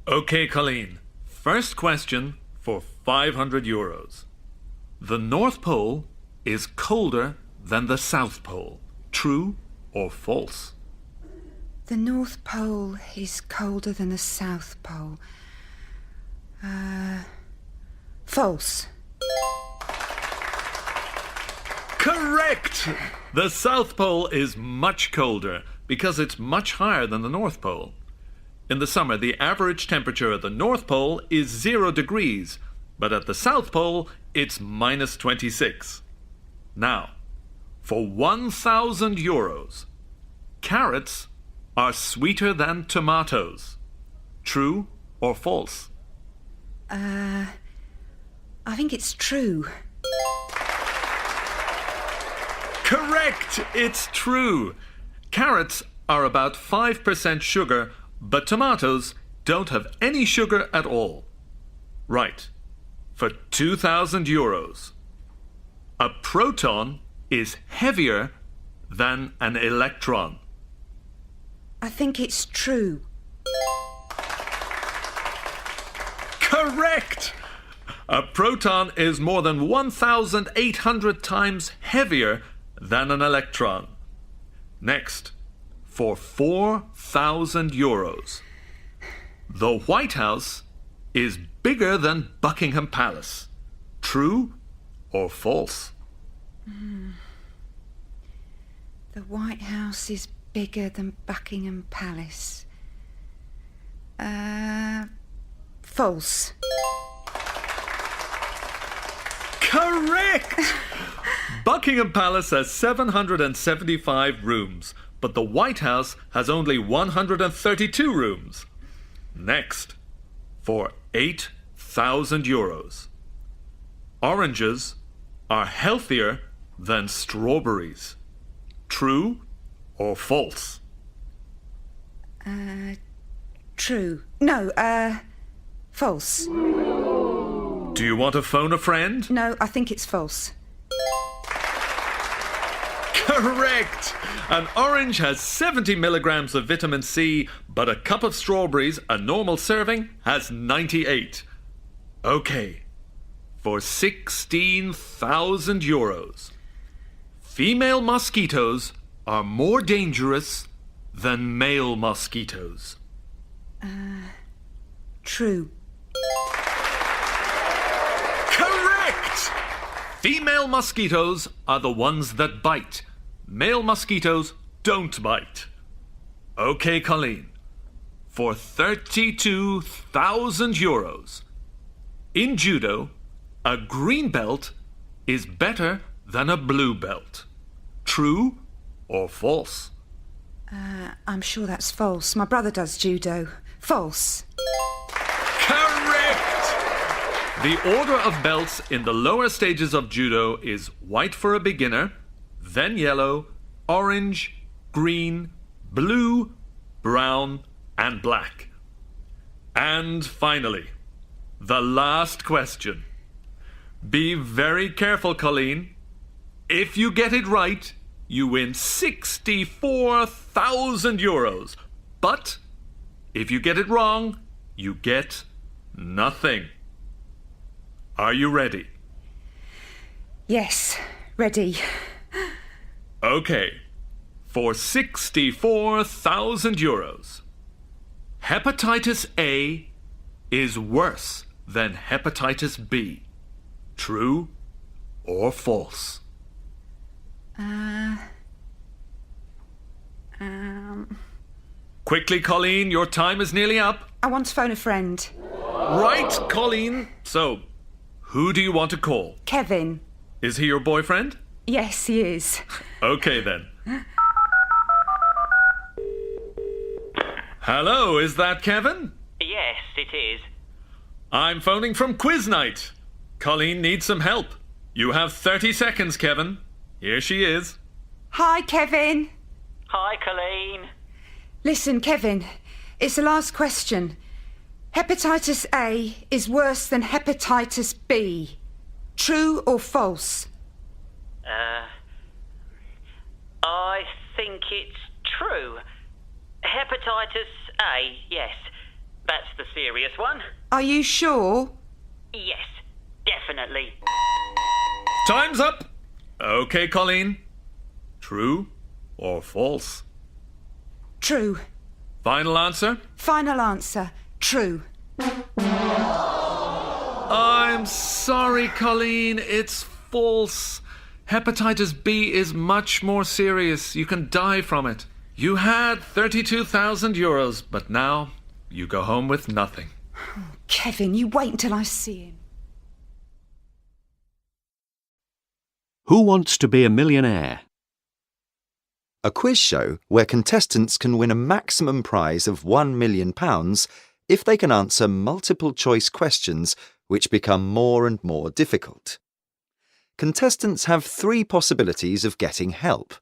Okay, Colleen. First question for 500 euros. The North Pole is colder than the South Pole. True or false? The North Pole is colder than the South Pole. False. Correct! The South Pole is much colder because it's much higher than the North Pole. In the summer, the average temperature at the North Pole is 0 degrees, but at the South Pole, it's minus 26. Now, for 1,000 euros, carrots are sweeter than tomatoes. True or false? I think it's true. Correct! It's true. Carrots are about 5% sugar, but tomatoes don't have any sugar at all. Right. For 2,000 euros. A proton is heavier than an electron. I think it's true. Correct! A proton is more than 1,800 times heavier than an electron. Next, for 4,000 euros. The White House is bigger than Buckingham Palace. True or false? The White House is bigger than Buckingham Palace. False. Correct! Buckingham Palace has 775 rooms, but the White House has only 132 rooms. Next, for 8,000 euros. Oranges are healthier than strawberries. True or false? True. No, false. Do you want to phone a friend? No, I think it's false. Correct! An orange has 70 milligrams of vitamin C, but a cup of strawberries, a normal serving, has 98. Okay, for 16,000 euros. Female mosquitoes are more dangerous than male mosquitoes. True. Correct! Female mosquitoes are the ones that bite. Male mosquitoes don't bite. Okay, Colleen. For 32,000 euros. In judo, a green belt is better than a blue belt. True or false? I'm sure that's false. My brother does judo. False. Correct! The order of belts in the lower stages of judo is white for a beginner, then yellow, orange, green, blue, brown, and black. And finally, the last question. Be very careful, Colleen. If you get it right, you win 64,000 euros. But if you get it wrong, you get nothing. Are you ready? Yes, ready. Okay. For 64,000 euros. Hepatitis A is worse than hepatitis B. True or false? Quickly, Colleen, your time is nearly up. I want to phone a friend. Right, Colleen. So, who do you want to call? Kevin. Is he your boyfriend? Yes, he is. Okay, then. Hello, is that Kevin? Yes, it is. I'm phoning from Quiz Night. Colleen needs some help. You have 30 seconds, Kevin. Here she is. Hi, Kevin. Hi, Colleen. Listen, Kevin, it's the last question. Hepatitis A is worse than hepatitis B. True or false? I think it's true. Hepatitis A, yes. That's the serious one. Are you sure? Yes, definitely. Time's up. Okay, Colleen. True or false? True. Final answer? Final answer. True. I'm sorry, Colleen. It's false. Hepatitis B is much more serious. You can die from it. You had 32,000 euros, but now you go home with nothing. Kevin, you wait until I see him. Who Wants to Be a Millionaire? A quiz show where contestants can win a maximum prize of £1 million if they can answer multiple choice questions which become more and more difficult. contestants have 3 possibilities of getting help.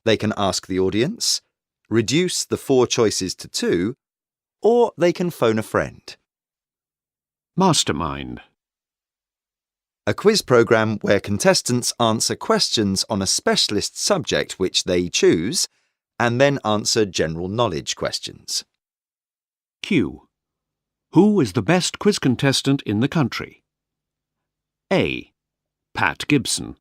They can ask the audience, reduce the 4 choices to 2, or they can phone a friend. Mastermind. A quiz programme where contestants answer questions on a specialist subject which they choose, and then answer general knowledge questions. Q. Who is the best quiz contestant in the country? A. Pat Gibson.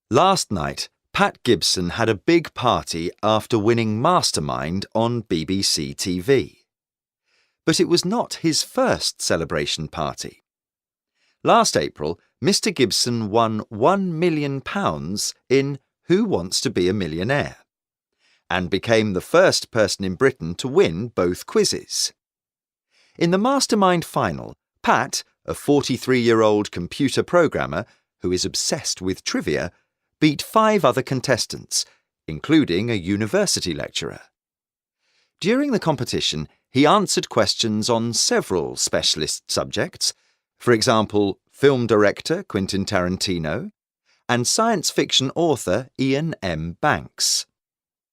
Last night, Pat Gibson had a big party after winning Mastermind on BBC TV. But it was not his first celebration party. Last April, Mr. Gibson won £1 million in Who Wants to Be a Millionaire, and became the first person in Britain to win both quizzes. In the Mastermind final, Pat, a 43-year-old computer programmer who is obsessed with trivia, beat 5 other contestants, including a university lecturer. During the competition, he answered questions on several specialist subjects, for example, film director Quentin Tarantino and science fiction author Ian M. Banks.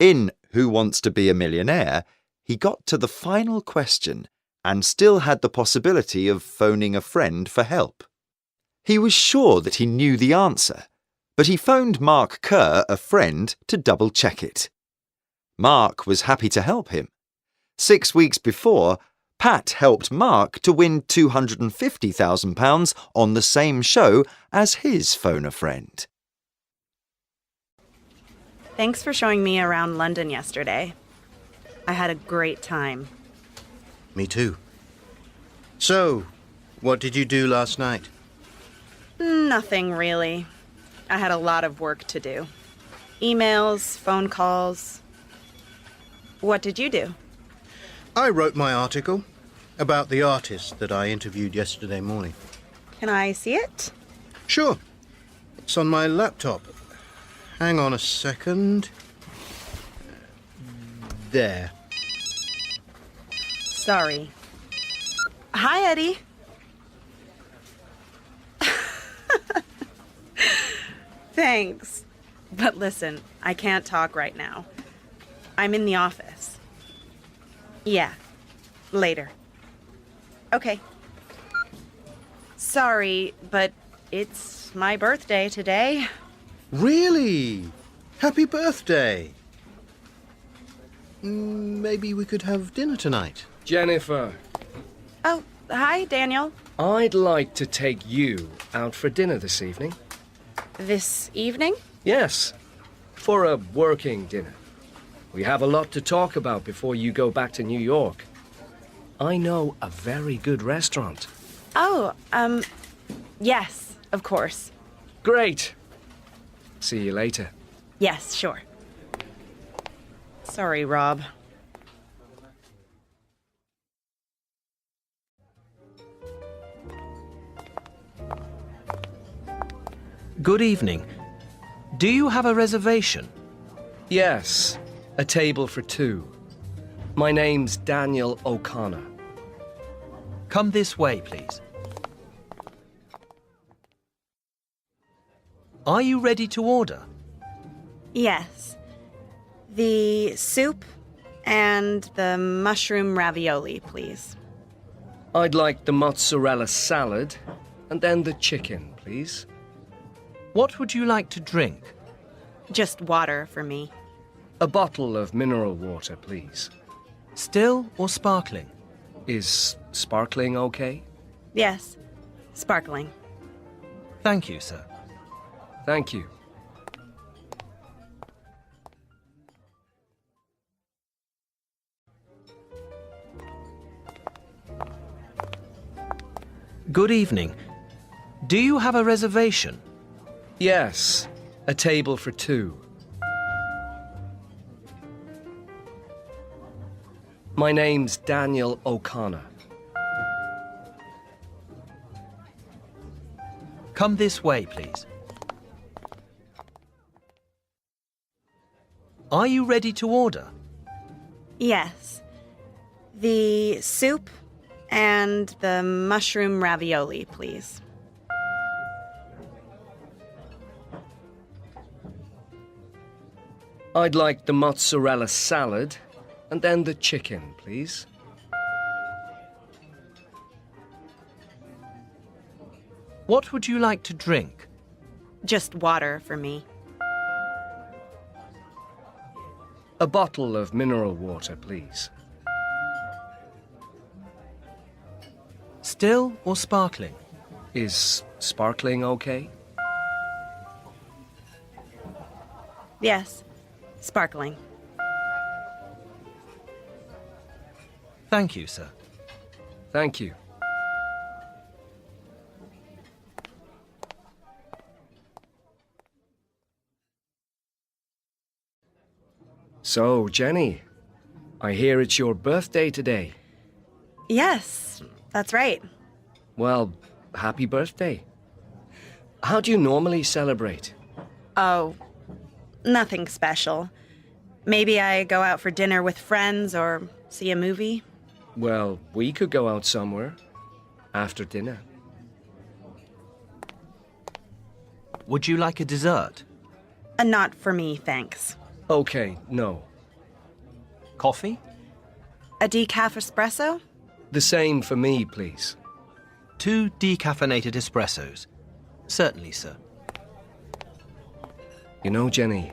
In Who Wants to Be a Millionaire, he got to the final question and still had the possibility of phoning a friend for help. He was sure that he knew the answer, but he phoned Mark Kerr, a friend, to double-check it. Mark was happy to help him. 6 weeks before, Pat helped Mark to win £250,000 on the same show as his phone a friend. Thanks for showing me around London yesterday. I had a great time. Me too. So, what did you do last night? Nothing really. I had a lot of work to do. Emails, phone calls. What did you do? I wrote my article about the artist that I interviewed yesterday morning. Can I see it? Sure. It's on my laptop. Hang on a second. There. Sorry. Hi, Eddie. Thanks. But listen, I can't talk right now. I'm in the office. Yeah. Later. Okay. Sorry, but it's my birthday today. Really? Happy birthday. Maybe we could have dinner tonight. Jennifer, Oh, hi, Daniel. I'd like to take you out for dinner this evening. This evening? Yes, for a working dinner. We have a lot to talk about before you go back to New York. I know a very good restaurant. Oh, yes, of course. Great. See you later. Yes, sure. Sorry, Rob. Good evening. Do you have a reservation? Yes, a table for 2. My name's Daniel O'Connor. Come this way, please. Are you ready to order? Yes. The soup and the mushroom ravioli, please. I'd like the mozzarella salad and then the chicken, please. What would you like to drink? Just water for me. A bottle of mineral water, please. Still or sparkling? Is sparkling okay? Yes, sparkling. Thank you, sir. Thank you. Good evening. Do you have a reservation? Yes, a table for 2. My name's Daniel O'Connor. Come this way, please. Are you ready to order? Yes. The soup and the mushroom ravioli, please. I'd like the mozzarella salad and then the chicken, please. What would you like to drink? Just water for me. A bottle of mineral water, please. Still or sparkling? Is sparkling okay? Yes, sparkling. Thank you, sir. Thank you. So, Jenny, I hear it's your birthday today. Yes, that's right. Well, happy birthday. How do you normally celebrate? Oh, nothing special. Maybe I go out for dinner with friends or see a movie. Well, we could go out somewhere after dinner. Would you like a dessert? Not for me, thanks. Okay, no. Coffee? A decaf espresso? The same for me, please. 2 decaffeinated espressos. Certainly, sir. You know, Jenny,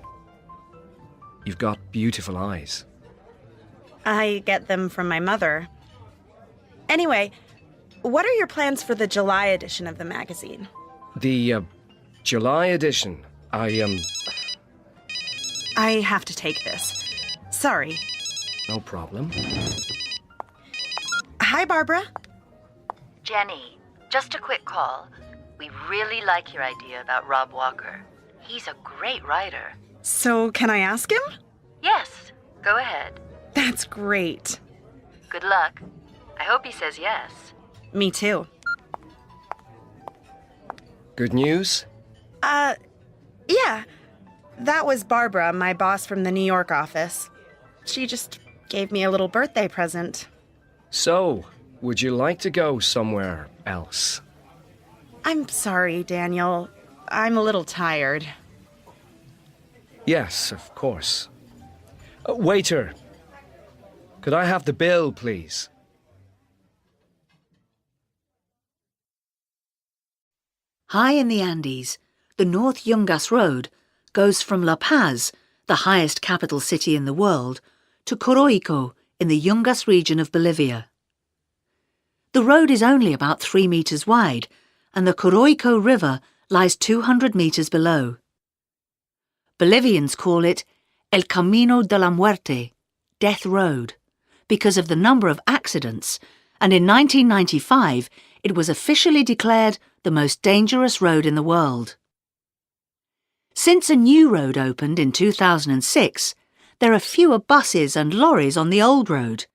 you've got beautiful eyes. I get them from my mother. Anyway, what are your plans for the July edition of the magazine? The July edition, I have to take this. Sorry. No problem. Hi, Barbara. Jenny, just a quick call. We really like your idea about Rob Walker. He's a great writer. So, can I ask him? Yes, go ahead. That's great. Good luck. I hope he says yes. Me too. Good news? Yeah. That was Barbara, my boss from the New York office. She just gave me a little birthday present. So, would you like to go somewhere else? I'm sorry, Daniel. I'm a little tired. Yes, of course. Waiter, could I have the bill, please? High in the Andes, the North Yungas Road goes from La Paz, the highest capital city in the world, to Coroico in the Yungas region of Bolivia. The road is only about 3 meters wide, and the Coroico River lies 200 meters below. Bolivians call it El Camino de la Muerte, Death Road, because of the number of accidents, and in 1995 it was officially declared the most dangerous road in the world. Since a new road opened in 2006, there are fewer buses and lorries on the old road.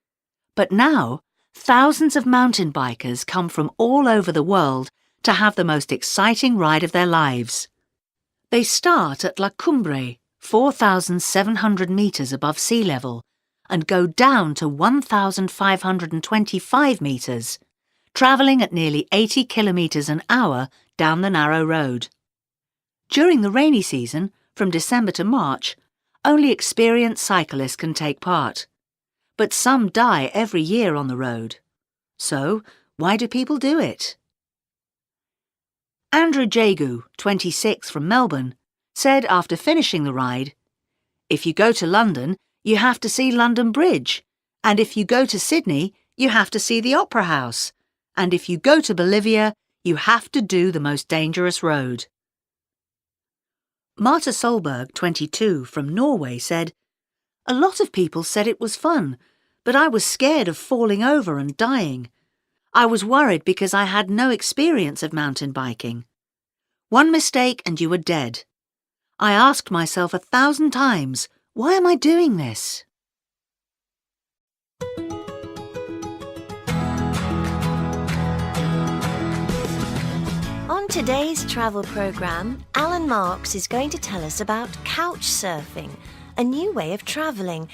But now, thousands of mountain bikers come from all over the world to have the most exciting ride of their lives. They start at La Cumbre, 4,700 meters above sea level, and go down to 1,525 meters, travelling at nearly 80 kilometers an hour down the narrow road. During the rainy season, from December to March, only experienced cyclists can take part. But some die every year on the road. So, why do people do it? Andrew Jagu, 26, from Melbourne, said after finishing the ride, "If you go to London, you have to see London Bridge, and if you go to Sydney, you have to see the Opera House, and if you go to Bolivia, you have to do the most dangerous road." Marta Solberg, 22, from Norway, said, "A lot of people said it was fun, but I was scared of falling over and dying. I was worried because I had no experience of mountain biking. One mistake and you were dead. I asked myself 1,000 times, why am I doing this?" On today's travel programme, Alan Marks is going to tell us about couch surfing, a new way of travelling.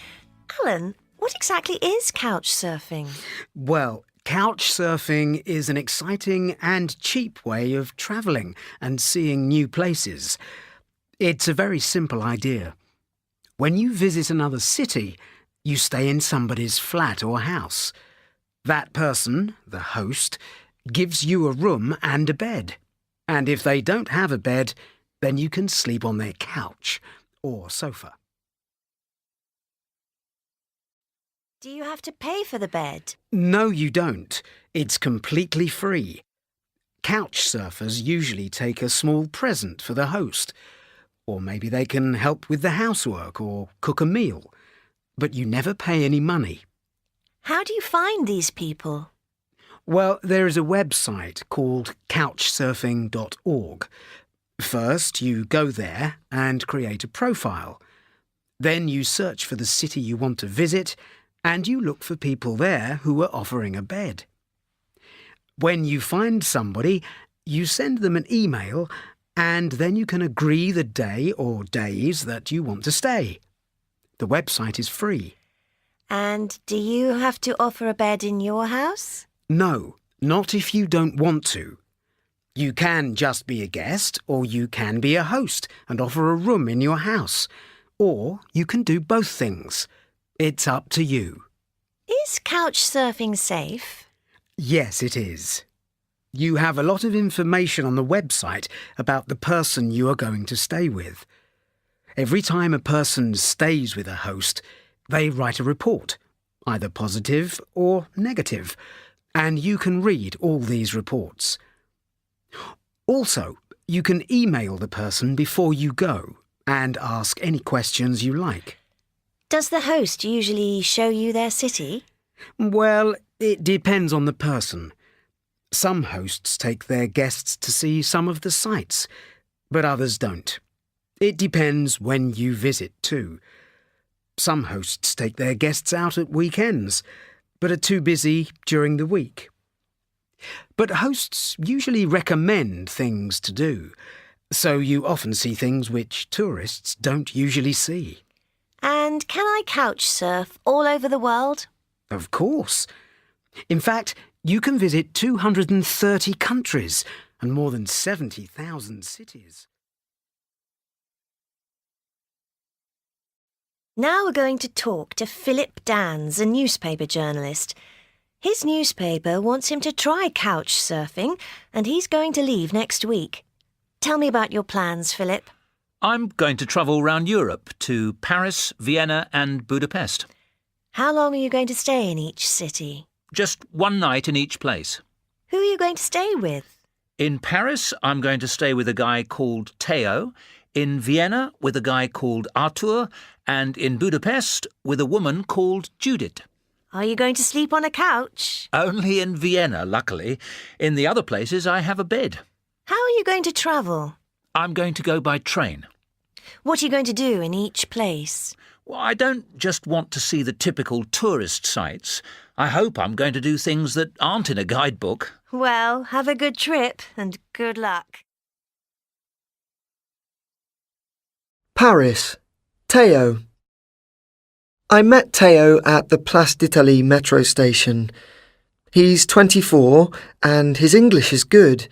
Alan, what exactly is couch surfing? Well, couch surfing is an exciting and cheap way of travelling and seeing new places. It's a very simple idea. When you visit another city, you stay in somebody's flat or house. That person, the host, gives you a room and a bed. And if they don't have a bed, then you can sleep on their couch or sofa. Do you have to pay for the bed? No, you don't. It's completely free. Couch surfers usually take a small present for the host. Or maybe they can help with the housework or cook a meal. But you never pay any money. How do you find these people? Well, there is a website called couchsurfing.org. First, you go there and create a profile. Then you search for the city you want to visit and you look for people there who are offering a bed. When you find somebody, you send them an email and then you can agree the day or days that you want to stay. The website is free. And do you have to offer a bed in your house? No, not if you don't want to. You can just be a guest, or you can be a host and offer a room in your house. Or you can do both things. It's up to you. Is couch surfing safe? Yes, it is. You have a lot of information on the website about the person you are going to stay with. Every time a person stays with a host, they write a report, either positive or negative, and you can read all these reports. Also, you can email the person before you go and ask any questions you like. Does the host usually show you their city? Well, it depends on the person. Some hosts take their guests to see some of the sights, but others don't. It depends when you visit too. Some hosts take their guests out at weekends, but are too busy during the week. But hosts usually recommend things to do, so you often see things which tourists don't usually see. And can I couch surf all over the world? Of course. In fact, you can visit 230 countries and more than 70,000 cities. Now we're going to talk to Philip Dans, a newspaper journalist. His newspaper wants him to try couch surfing, and he's going to leave next week. Tell me about your plans, Philip. I'm going to travel round Europe to Paris, Vienna and Budapest. How long are you going to stay in each city? Just one night in each place. Who are you going to stay with? In Paris, I'm going to stay with a guy called Theo. In Vienna, with a guy called Artur. And in Budapest, with a woman called Judith. Are you going to sleep on a couch? Only in Vienna, luckily. In the other places, I have a bed. How are you going to travel? I'm going to go by train. What are you going to do in each place? Well, I don't just want to see the typical tourist sites. I hope I'm going to do things that aren't in a guidebook. Well, have a good trip and good luck. Paris. Theo. I met Theo at the Place d'Italie metro station. He's 24 and his English is good.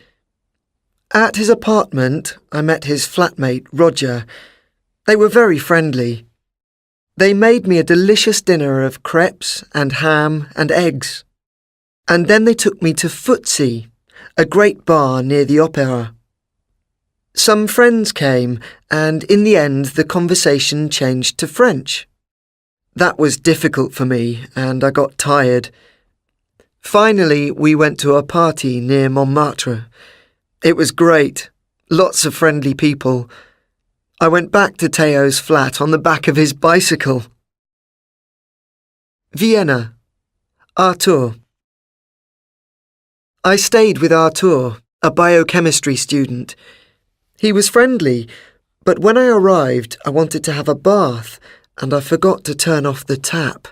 At his apartment, I met his flatmate, Roger. They were very friendly. They made me a delicious dinner of crepes and ham and eggs. And then they took me to Footsie, a great bar near the opera. Some friends came, and in the end the conversation changed to French. That was difficult for me, and I got tired. Finally, we went to a party near Montmartre. It was great. Lots of friendly people. I went back to Theo's flat on the back of his bicycle. Vienna. Artur. I stayed with Artur, a biochemistry student. He was friendly, but when I arrived, I wanted to have a bath, and I forgot to turn off the tap.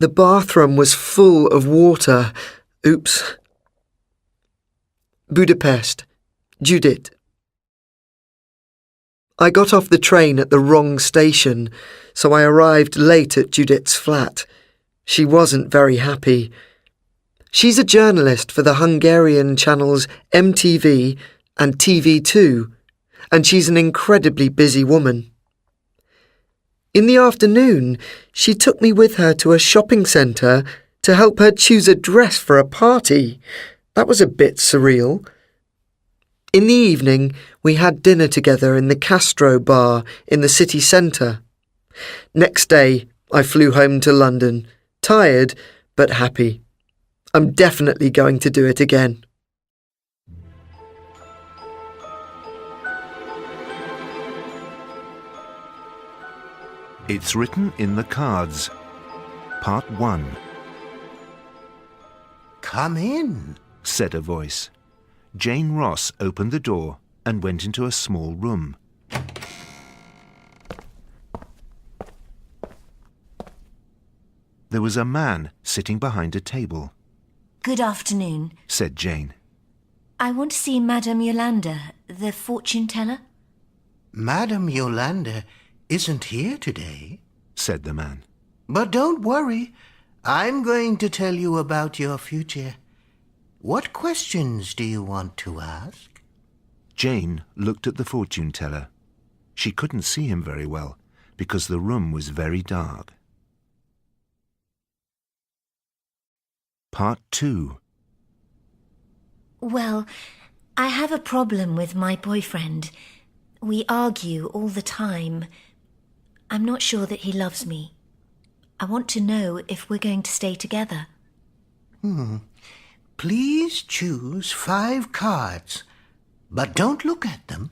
The bathroom was full of water. Oops. Budapest. Judith. I got off the train at the wrong station, so I arrived late at Judith's flat. She wasn't very happy. She's a journalist for the Hungarian channels MTV and TV2, and she's an incredibly busy woman. In the afternoon, she took me with her to a shopping centre to help her choose a dress for a party. That was a bit surreal. In the evening, we had dinner together in the Castro bar in the city centre. Next day, I flew home to London, tired but happy. I'm definitely going to do it again. It's written in the cards. Part 1. Come in, said a voice. Jane Ross opened the door and went into a small room. There was a man sitting behind a table. Good afternoon, said Jane. I want to see Madame Yolanda, the fortune teller. Madame Yolanda isn't here today, said the man. But don't worry, I'm going to tell you about your future. What questions do you want to ask? Jane looked at the fortune teller. She couldn't see him very well because the room was very dark. Part 2. Well, I have a problem with my boyfriend. We argue all the time. I'm not sure that he loves me. I want to know if we're going to stay together. Please choose 5 cards, but don't look at them.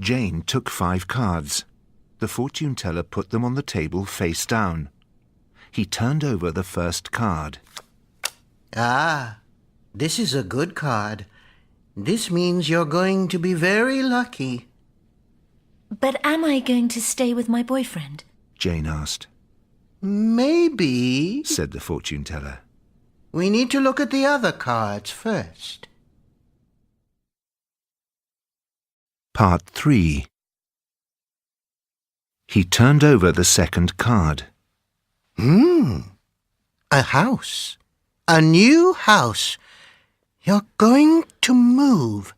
Jane took 5 cards. The fortune teller put them on the table face down. He turned over the first card. Ah, this is a good card. This means you're going to be very lucky. But am I going to stay with my boyfriend? Jane asked. Maybe, said the fortune teller. We need to look at the other cards first. Part 3. He turned over the second card. A house. A new house. You're going to move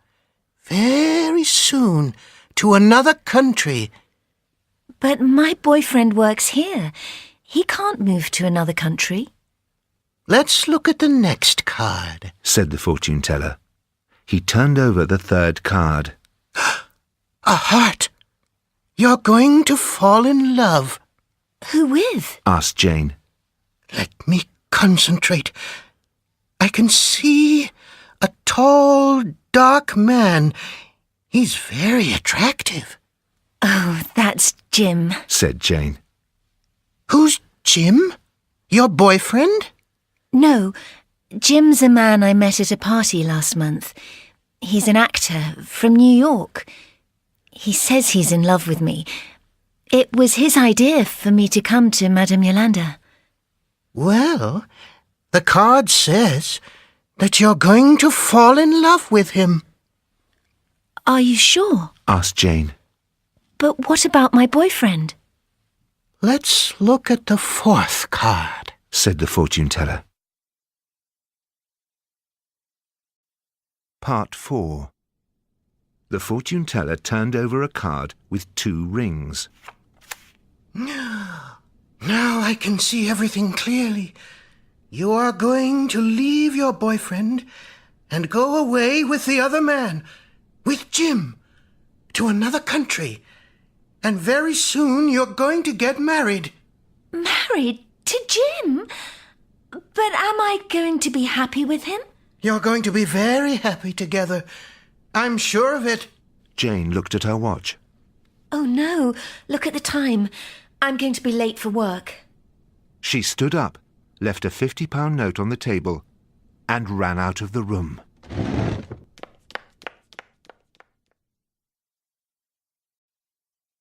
very soon to another country. But my boyfriend works here. He can't move to another country. Let's look at the next card, said the fortune teller. He turned over the third card. A heart. You're going to fall in love. Who with? Asked Jane. Let me concentrate. I can see a tall, dark man. He's very attractive. Oh, that's Jim, said Jane. Who's Jim? Your boyfriend? No, Jim's a man I met at a party last month. He's an actor from New York. He says he's in love with me. It was his idea for me to come to Madame Yolanda. Well, the card says that you're going to fall in love with him. Are you sure? Asked Jane. But what about my boyfriend? Let's look at the fourth card, said the fortune teller. Part 4. The fortune teller turned over a card with 2 rings. Now I can see everything clearly. You are going to leave your boyfriend and go away with the other man, with Jim, to another country. And very soon you're going to get married. Married to Jim? But am I going to be happy with him? You're going to be very happy together. I'm sure of it. Jane looked at her watch. Oh no, look at the time. I'm going to be late for work. She stood up, left a £50 note on the table, and ran out of the room.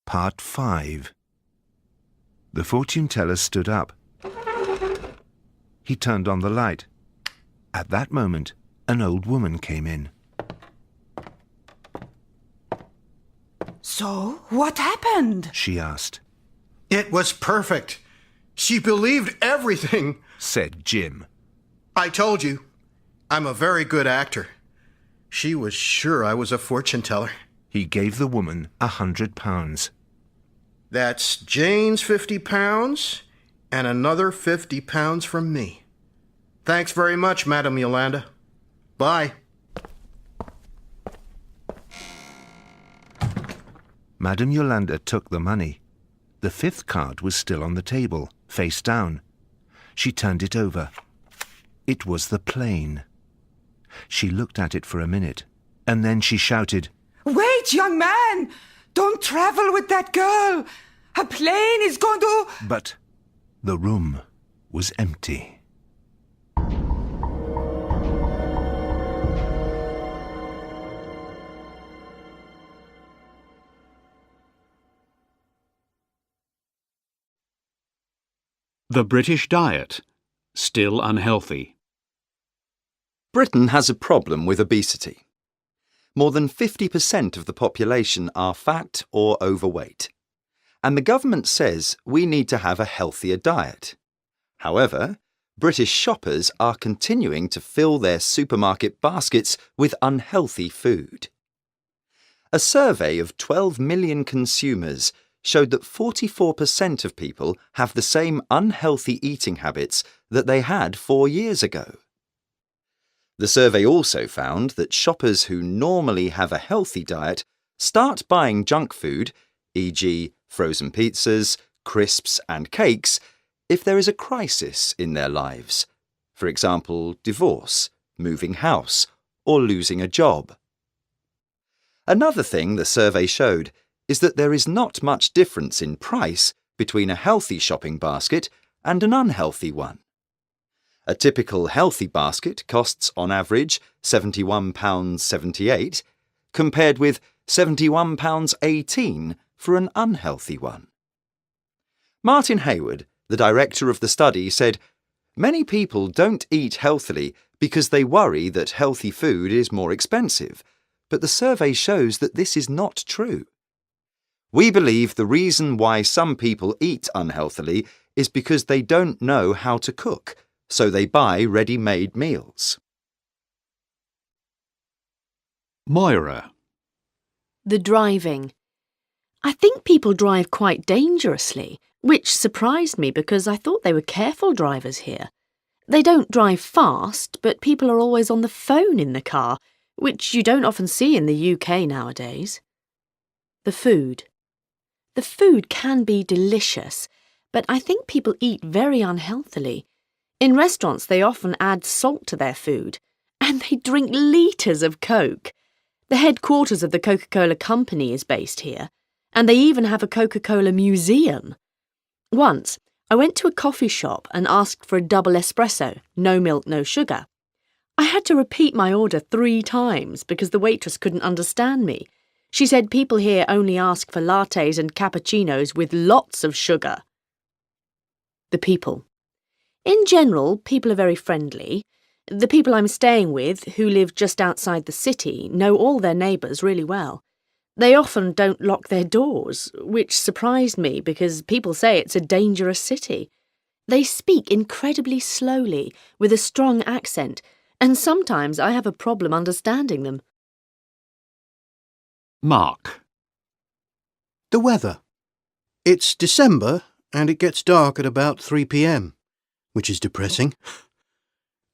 Part 5. The fortune teller stood up. He turned on the light. At that moment, an old woman came in. So, what happened? She asked. It was perfect. She believed everything, said Jim. I told you, I'm a very good actor. She was sure I was a fortune teller. He gave the woman £100. That's Jane's £50 and another £50 from me. Thanks very much, Madam Yolanda. Bye. Madame Yolanda took the money. The fifth card was still on the table, face down. She turned it over. It was the plane. She looked at it for a minute, and then she shouted, Wait, young man! Don't travel with that girl! A plane is going to... But the room was empty. The British diet. Still unhealthy. Britain has a problem with obesity. More than 50% of the population are fat or overweight. And the government says we need to have a healthier diet. However, British shoppers are continuing to fill their supermarket baskets with unhealthy food. A survey of 12 million consumers showed that 44% of people have the same unhealthy eating habits that they had 4 years ago. The survey also found that shoppers who normally have a healthy diet start buying junk food, e.g. frozen pizzas, crisps and cakes, if there is a crisis in their lives, for example, divorce, moving house, or losing a job. Another thing the survey showed is that there is not much difference in price between a healthy shopping basket and an unhealthy one. A typical healthy basket costs on average £71.78, compared with £71.18 for an unhealthy one. Martin Hayward, the director of the study, said, Many people don't eat healthily because they worry that healthy food is more expensive, but the survey shows that this is not true. We believe the reason why some people eat unhealthily is because they don't know how to cook, so they buy ready-made meals. Moira. The driving. I think people drive quite dangerously, which surprised me because I thought they were careful drivers here. They don't drive fast, but people are always on the phone in the car, which you don't often see in the UK nowadays. The food. The food can be delicious, but I think people eat very unhealthily. In restaurants, they often add salt to their food, and they drink litres of Coke. The headquarters of the Coca-Cola Company is based here, and they even have a Coca-Cola museum. Once, I went to a coffee shop and asked for a double espresso, no milk, no sugar. I had to repeat my order 3 times because the waitress couldn't understand me. She said people here only ask for lattes and cappuccinos with lots of sugar. The people. In general, people are very friendly. The people I'm staying with, who live just outside the city, know all their neighbours really well. They often don't lock their doors, which surprised me because people say it's a dangerous city. They speak incredibly slowly, with a strong accent, and sometimes I have a problem understanding them. Mark. The weather. It's December and it gets dark at about 3 p.m, which is depressing.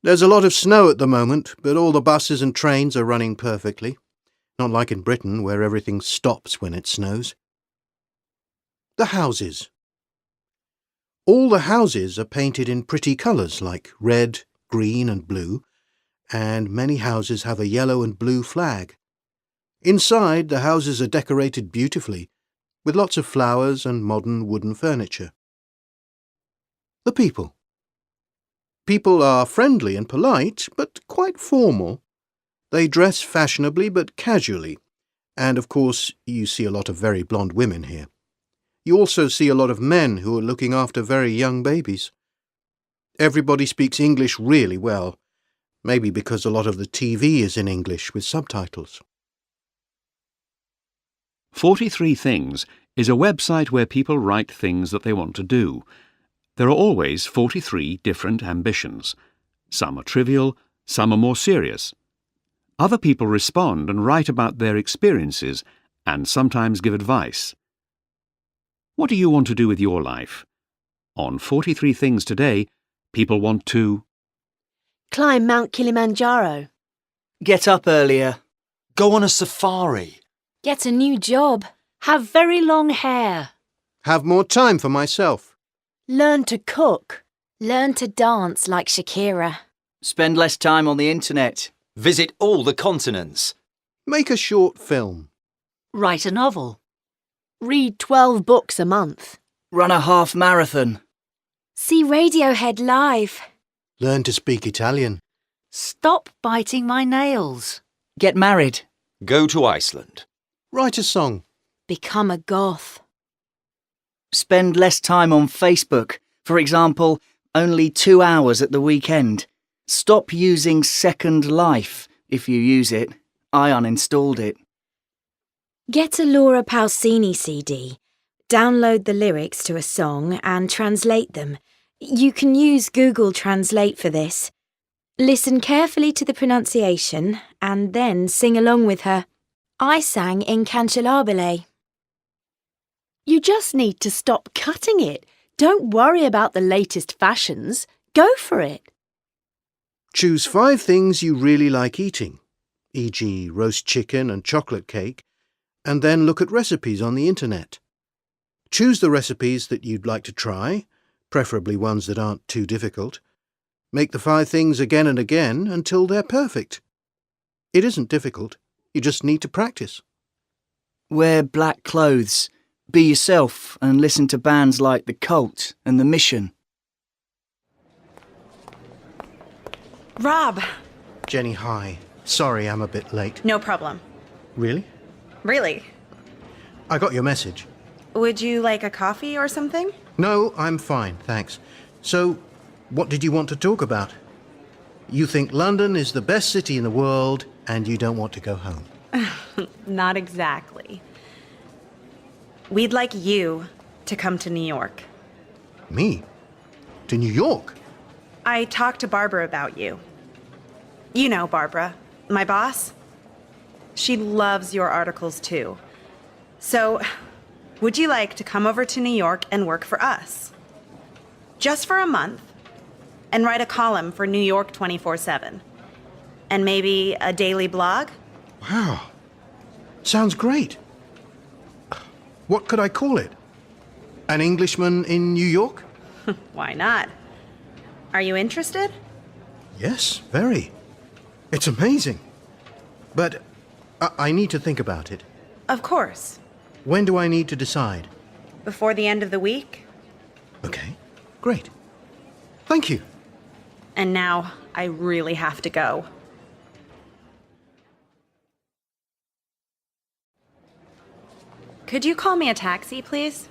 There's a lot of snow at the moment, but all the buses and trains are running perfectly. Not like in Britain, where everything stops when it snows. The houses. All the houses are painted in pretty colours like red, green and blue, and many houses have a yellow and blue flag. Inside, the houses are decorated beautifully, with lots of flowers and modern wooden furniture. The people. People are friendly and polite, but quite formal. They dress fashionably but casually, and of course you see a lot of very blonde women here. You also see a lot of men who are looking after very young babies. Everybody speaks English really well, maybe because a lot of the TV is in English with subtitles. 43 Things is a website where people write things that they want to do. There are always 43 different ambitions. Some are trivial, some are more serious. Other people respond and write about their experiences and sometimes give advice. What do you want to do with your life? On 43 Things Today, people want to Climb Mount Kilimanjaro. Get up earlier. Go on a safari. Get a new job. Have very long hair. Have more time for myself. Learn to cook. Learn to dance like Shakira. Spend less time on the internet. Visit all the continents. Make a short film. Write a novel. Read 12 books a month. Run a half marathon. See Radiohead live. Learn to speak Italian. Stop biting my nails. Get married. Go to Iceland. Write a song. Become a goth. Spend less time on Facebook. For example, only 2 hours at the weekend. Stop using Second Life if you use it. I uninstalled it. Get a Laura Pausini CD. Download the lyrics to a song and translate them. You can use Google Translate for this. Listen carefully to the pronunciation and then sing along with her. I sang Incancelabile. You just need to stop cutting it. Don't worry about the latest fashions. Go for it. Choose 5 things you really like eating, e.g. roast chicken and chocolate cake, and then look at recipes on the internet. Choose the recipes that you'd like to try, preferably ones that aren't too difficult. Make the 5 things again and again until they're perfect. It isn't difficult. You just need to practice. Wear black clothes. Be yourself and listen to bands like The Cult and The Mission. Rob! Jenny, hi. Sorry I'm a bit late. No problem. Really? Really? I got your message. Would you like a coffee or something? No, I'm fine, thanks. So, what did you want to talk about? You think London is the best city in the world and you don't want to go home. Not exactly. We'd like you to come to New York. Me? To New York? I talked to Barbara about you. You know Barbara, my boss. She loves your articles too. So, would you like to come over to New York and work for us? Just for a month, and write a column for New York 24/7. And maybe a daily blog? Wow. Sounds great. What could I call it? An Englishman in New York? Why not? Are you interested? Yes, very. It's amazing. But I need to think about it. Of course. When do I need to decide? Before the end of the week? Okay, great. Thank you. And now I really have to go. Could you call me a taxi, please?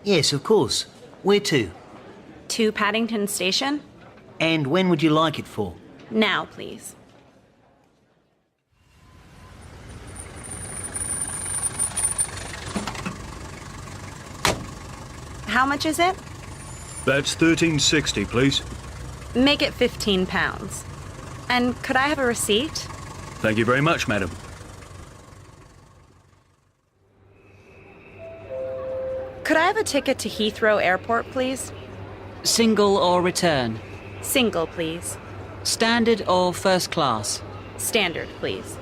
Yes, of course. Where to? To Paddington Station? And when would you like it for? Now, please. How much is it? That's $13.60, please. Make it £15. And could I have a receipt? Thank you very much, madam. Could I have a ticket to Heathrow Airport, please? Single or return? Single, please. Standard or first class? Standard, please.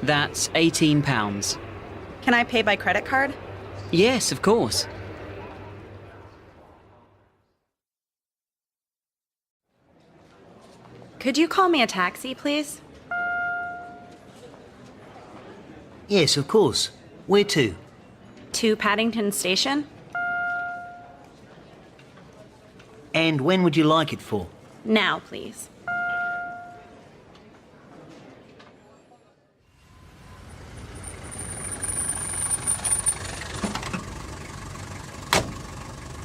That's £18. Can I pay by credit card? Yes, of course. Could you call me a taxi, please? Yes, of course. Where to? To Paddington Station? And when would you like it for? Now, please.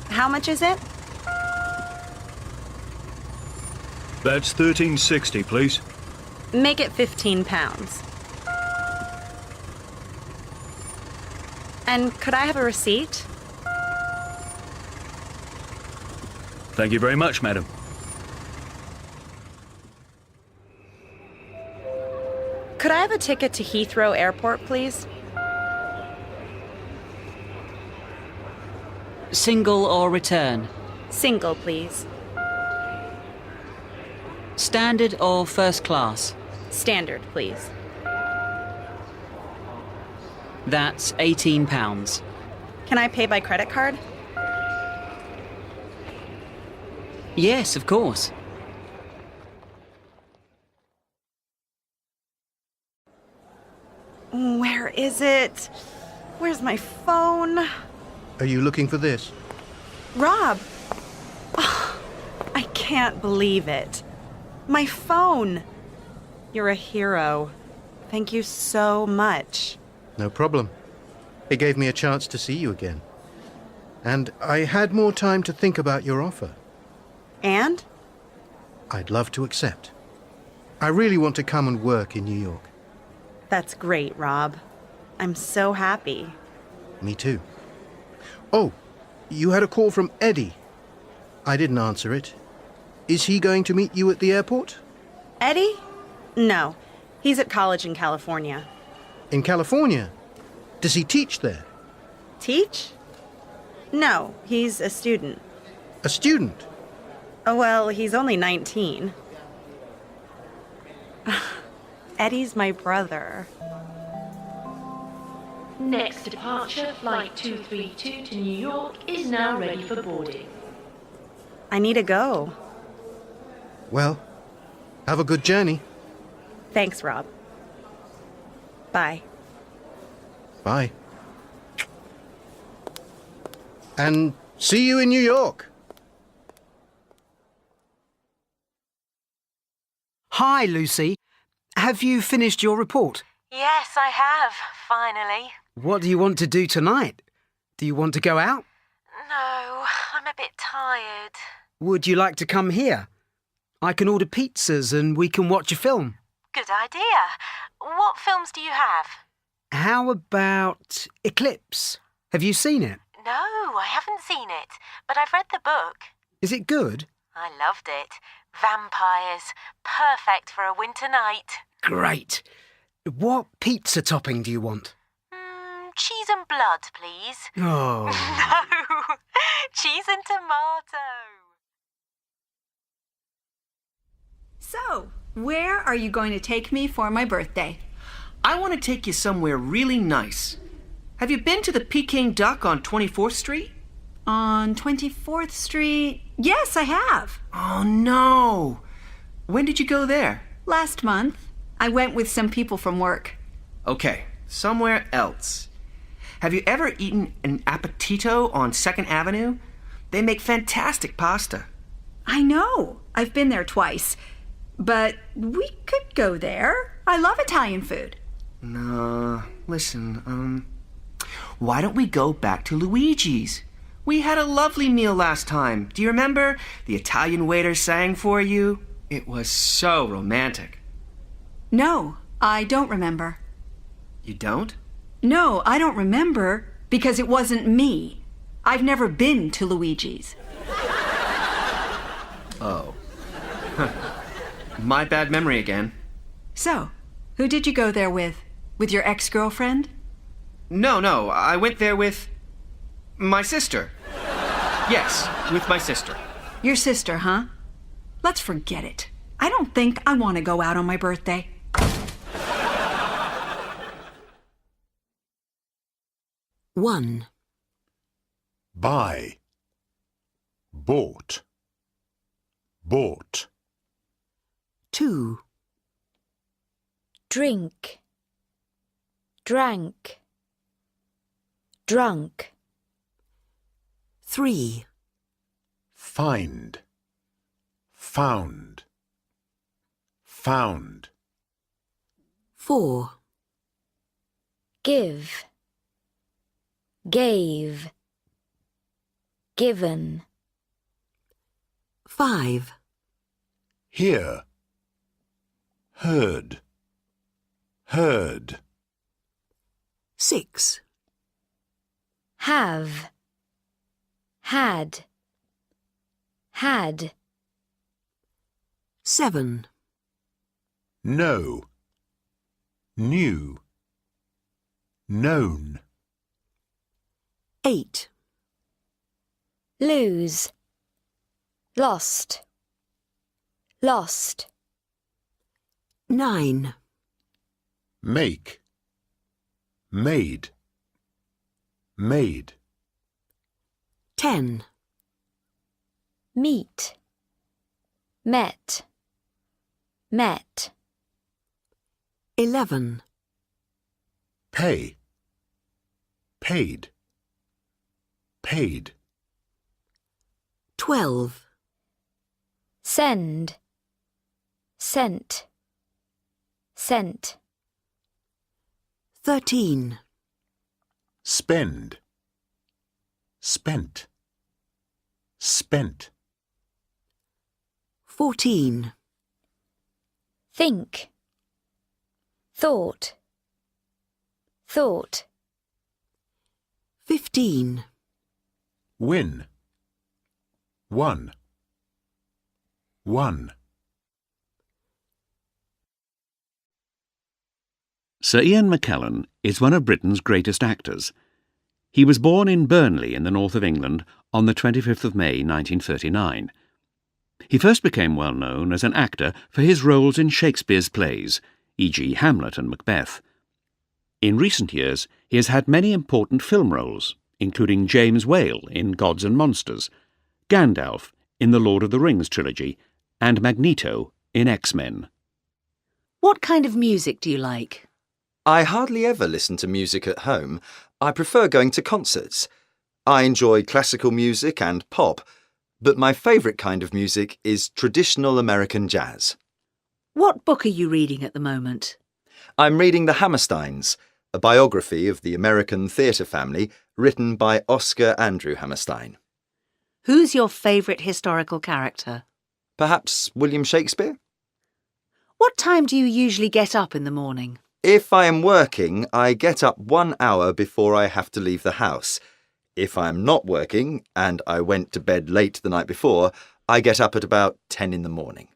How much is it? That's $13.60, please. Make it £15. And could I have a receipt? Thank you very much, madam. Could I have a ticket to Heathrow Airport, please? Single or return? Single, please. Standard or first class? Standard, please. That's £18. Can I pay by credit card? Yes, of course. Where is it? Where's my phone? Are you looking for this? Rob! Oh, I can't believe it. My phone! You're a hero. Thank you so much. No problem. It gave me a chance to see you again. And I had more time to think about your offer. And? I'd love to accept. I really want to come and work in New York. That's great, Rob. I'm so happy. Me too. Oh, you had a call from Eddie. I didn't answer it. Is he going to meet you at the airport? Eddie? No. He's at college in California. In California? Does he teach there? Teach? No, he's a student. A student? Oh, well, he's only 19. Eddie's my brother. Next departure, Flight 232 to New York is now ready for boarding. I need to go. Well, have a good journey. Thanks, Rob. Bye. Bye. And see you in New York. Hi, Lucy. Have you finished your report? Yes, I have, finally. What do you want to do tonight? Do you want to go out? No, I'm a bit tired. Would you like to come here? I can order pizzas and we can watch a film. Good idea. What films do you have? How about Eclipse? Have you seen it? No, I haven't seen it, but I've read the book. Is it good? I loved it. Vampires. Perfect for a winter night. Great. What pizza topping do you want? Cheese and blood, please. Oh. No, cheese and tomato. So, where are you going to take me for my birthday? I want to take you somewhere really nice. Have you been to the Peking Duck on 24th Street? On 24th Street? Yes, I have. Oh, no. When did you go there? Last month. I went with some people from work. Okay, somewhere else. Have you ever eaten an Appetito on 2nd Avenue? They make fantastic pasta. I know. I've been there twice. But we could go there. I love Italian food. No, listen, why don't we go back to Luigi's? We had a lovely meal last time. Do you remember? The Italian waiter sang for you. It was so romantic. No, I don't remember. You don't? No, I don't remember because it wasn't me. I've never been to Luigi's. Oh. My bad memory again. So, who did you go there with? With your ex-girlfriend? No, I went there with my sister. Yes, with my sister. Your sister, huh? Let's forget it. I don't think I want to go out on my birthday. One. Buy. Bought. Bought. 2. Drink. Drank. Drunk. 3. Find. Found. Found. 4. Give. Gave. Given. 5. Hear. Heard. Heard. 6. Have. Had. Had. 7. Know. Knew. Known. 8. Lose. Lost. Lost. 9. Make. Made. Made. 10. Meet. Met. Met. 11. Pay. Paid. Paid. 12. Send. Sent. Sent. 13. Spend. Spent. Spent. 14. Think. Thought. Thought. 15. Win. Won. Won. Sir Ian McKellen is one of Britain's greatest actors. He was born in Burnley in the north of England on the 25th of May 1939. He first became well known as an actor for his roles in Shakespeare's plays, e.g. Hamlet and Macbeth. In recent years, he has had many important film roles, including James Whale in Gods and Monsters, Gandalf in the Lord of the Rings trilogy, and Magneto in X-Men. What kind of music do you like? I hardly ever listen to music at home. I prefer going to concerts. I enjoy classical music and pop, but my favourite kind of music is traditional American jazz. What book are you reading at the moment? I'm reading The Hammersteins, a biography of the American theatre family written by Oscar Andrew Hammerstein. Who's your favourite historical character? Perhaps William Shakespeare? What time do you usually get up in the morning? If I am working, I get up 1 hour before I have to leave the house. If I am not working, and I went to bed late the night before, I get up at about 10 in the morning.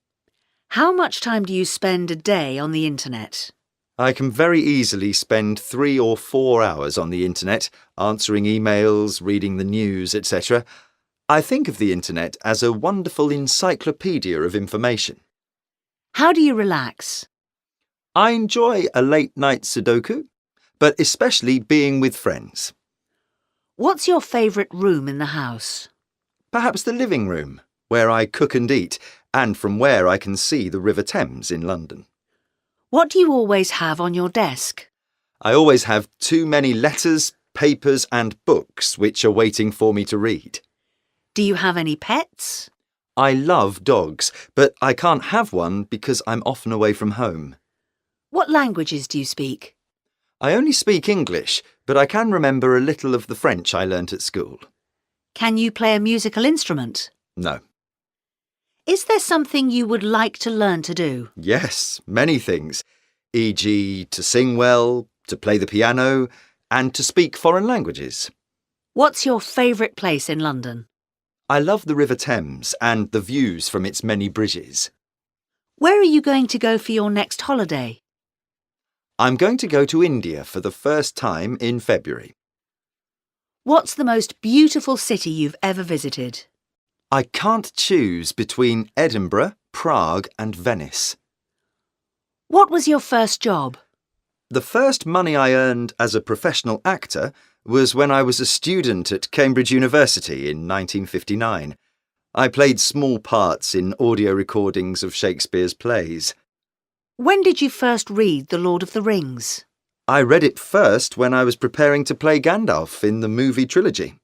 How much time do you spend a day on the internet? I can very easily spend 3 or 4 hours on the internet, answering emails, reading the news, etc. I think of the internet as a wonderful encyclopedia of information. How do you relax? I enjoy a late-night Sudoku, but especially being with friends. What's your favourite room in the house? Perhaps the living room, where I cook and eat, and from where I can see the River Thames in London. What do you always have on your desk? I always have too many letters, papers and books which are waiting for me to read. Do you have any pets? I love dogs, but I can't have one because I'm often away from home. What languages do you speak? I only speak English, but I can remember a little of the French I learnt at school. Can you play a musical instrument? No. Is there something you would like to learn to do? Yes, many things, e.g. to sing well, to play the piano, and to speak foreign languages. What's your favourite place in London? I love the River Thames and the views from its many bridges. Where are you going to go for your next holiday? I'm going to go to India for the first time in February. What's the most beautiful city you've ever visited? I can't choose between Edinburgh, Prague and Venice. What was your first job? The first money I earned as a professional actor was when I was a student at Cambridge University in 1959. I played small parts in audio recordings of Shakespeare's plays. When did you first read The Lord of the Rings? I read it first when I was preparing to play Gandalf in the movie trilogy.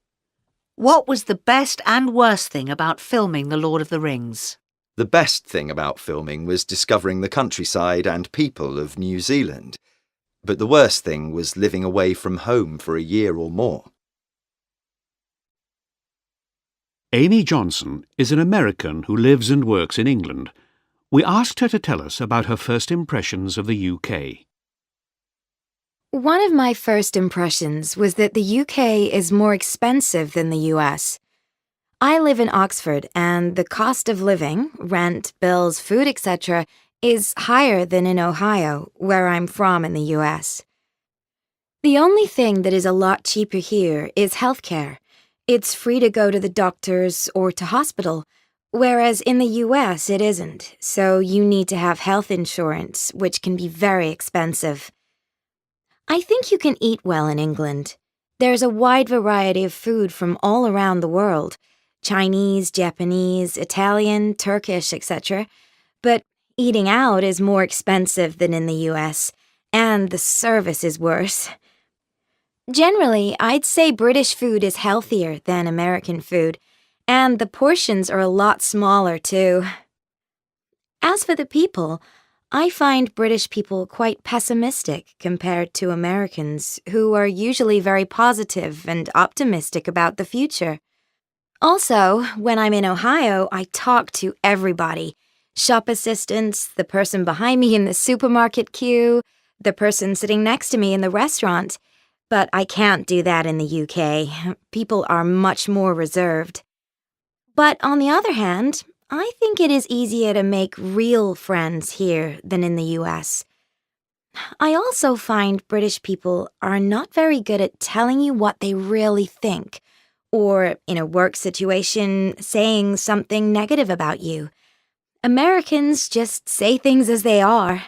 What was the best and worst thing about filming The Lord of the Rings? The best thing about filming was discovering the countryside and people of New Zealand. But the worst thing was living away from home for a year or more. Amy Johnson is an American who lives and works in England. We asked her to tell us about her first impressions of the UK. One of my first impressions was that the UK is more expensive than the US. I live in Oxford, and the cost of living, rent, bills, food, etc., is higher than in Ohio, where I'm from in the US. The only thing that is a lot cheaper here is healthcare. It's free to go to the doctors or to hospital, whereas in the US it isn't, so you need to have health insurance, which can be very expensive. I think you can eat well in England. There's a wide variety of food from all around the world, Chinese, Japanese, Italian, Turkish, etc. But eating out is more expensive than in the US, and the service is worse. Generally, I'd say British food is healthier than American food, and the portions are a lot smaller too. As for the people, I find British people quite pessimistic compared to Americans, who are usually very positive and optimistic about the future. Also, when I'm in Ohio, I talk to everybody. Shop assistants, the person behind me in the supermarket queue, the person sitting next to me in the restaurant. But I can't do that in the UK. People are much more reserved. But on the other hand, I think it is easier to make real friends here than in the US. I also find British people are not very good at telling you what they really think, or in a work situation, saying something negative about you. Americans just say things as they are.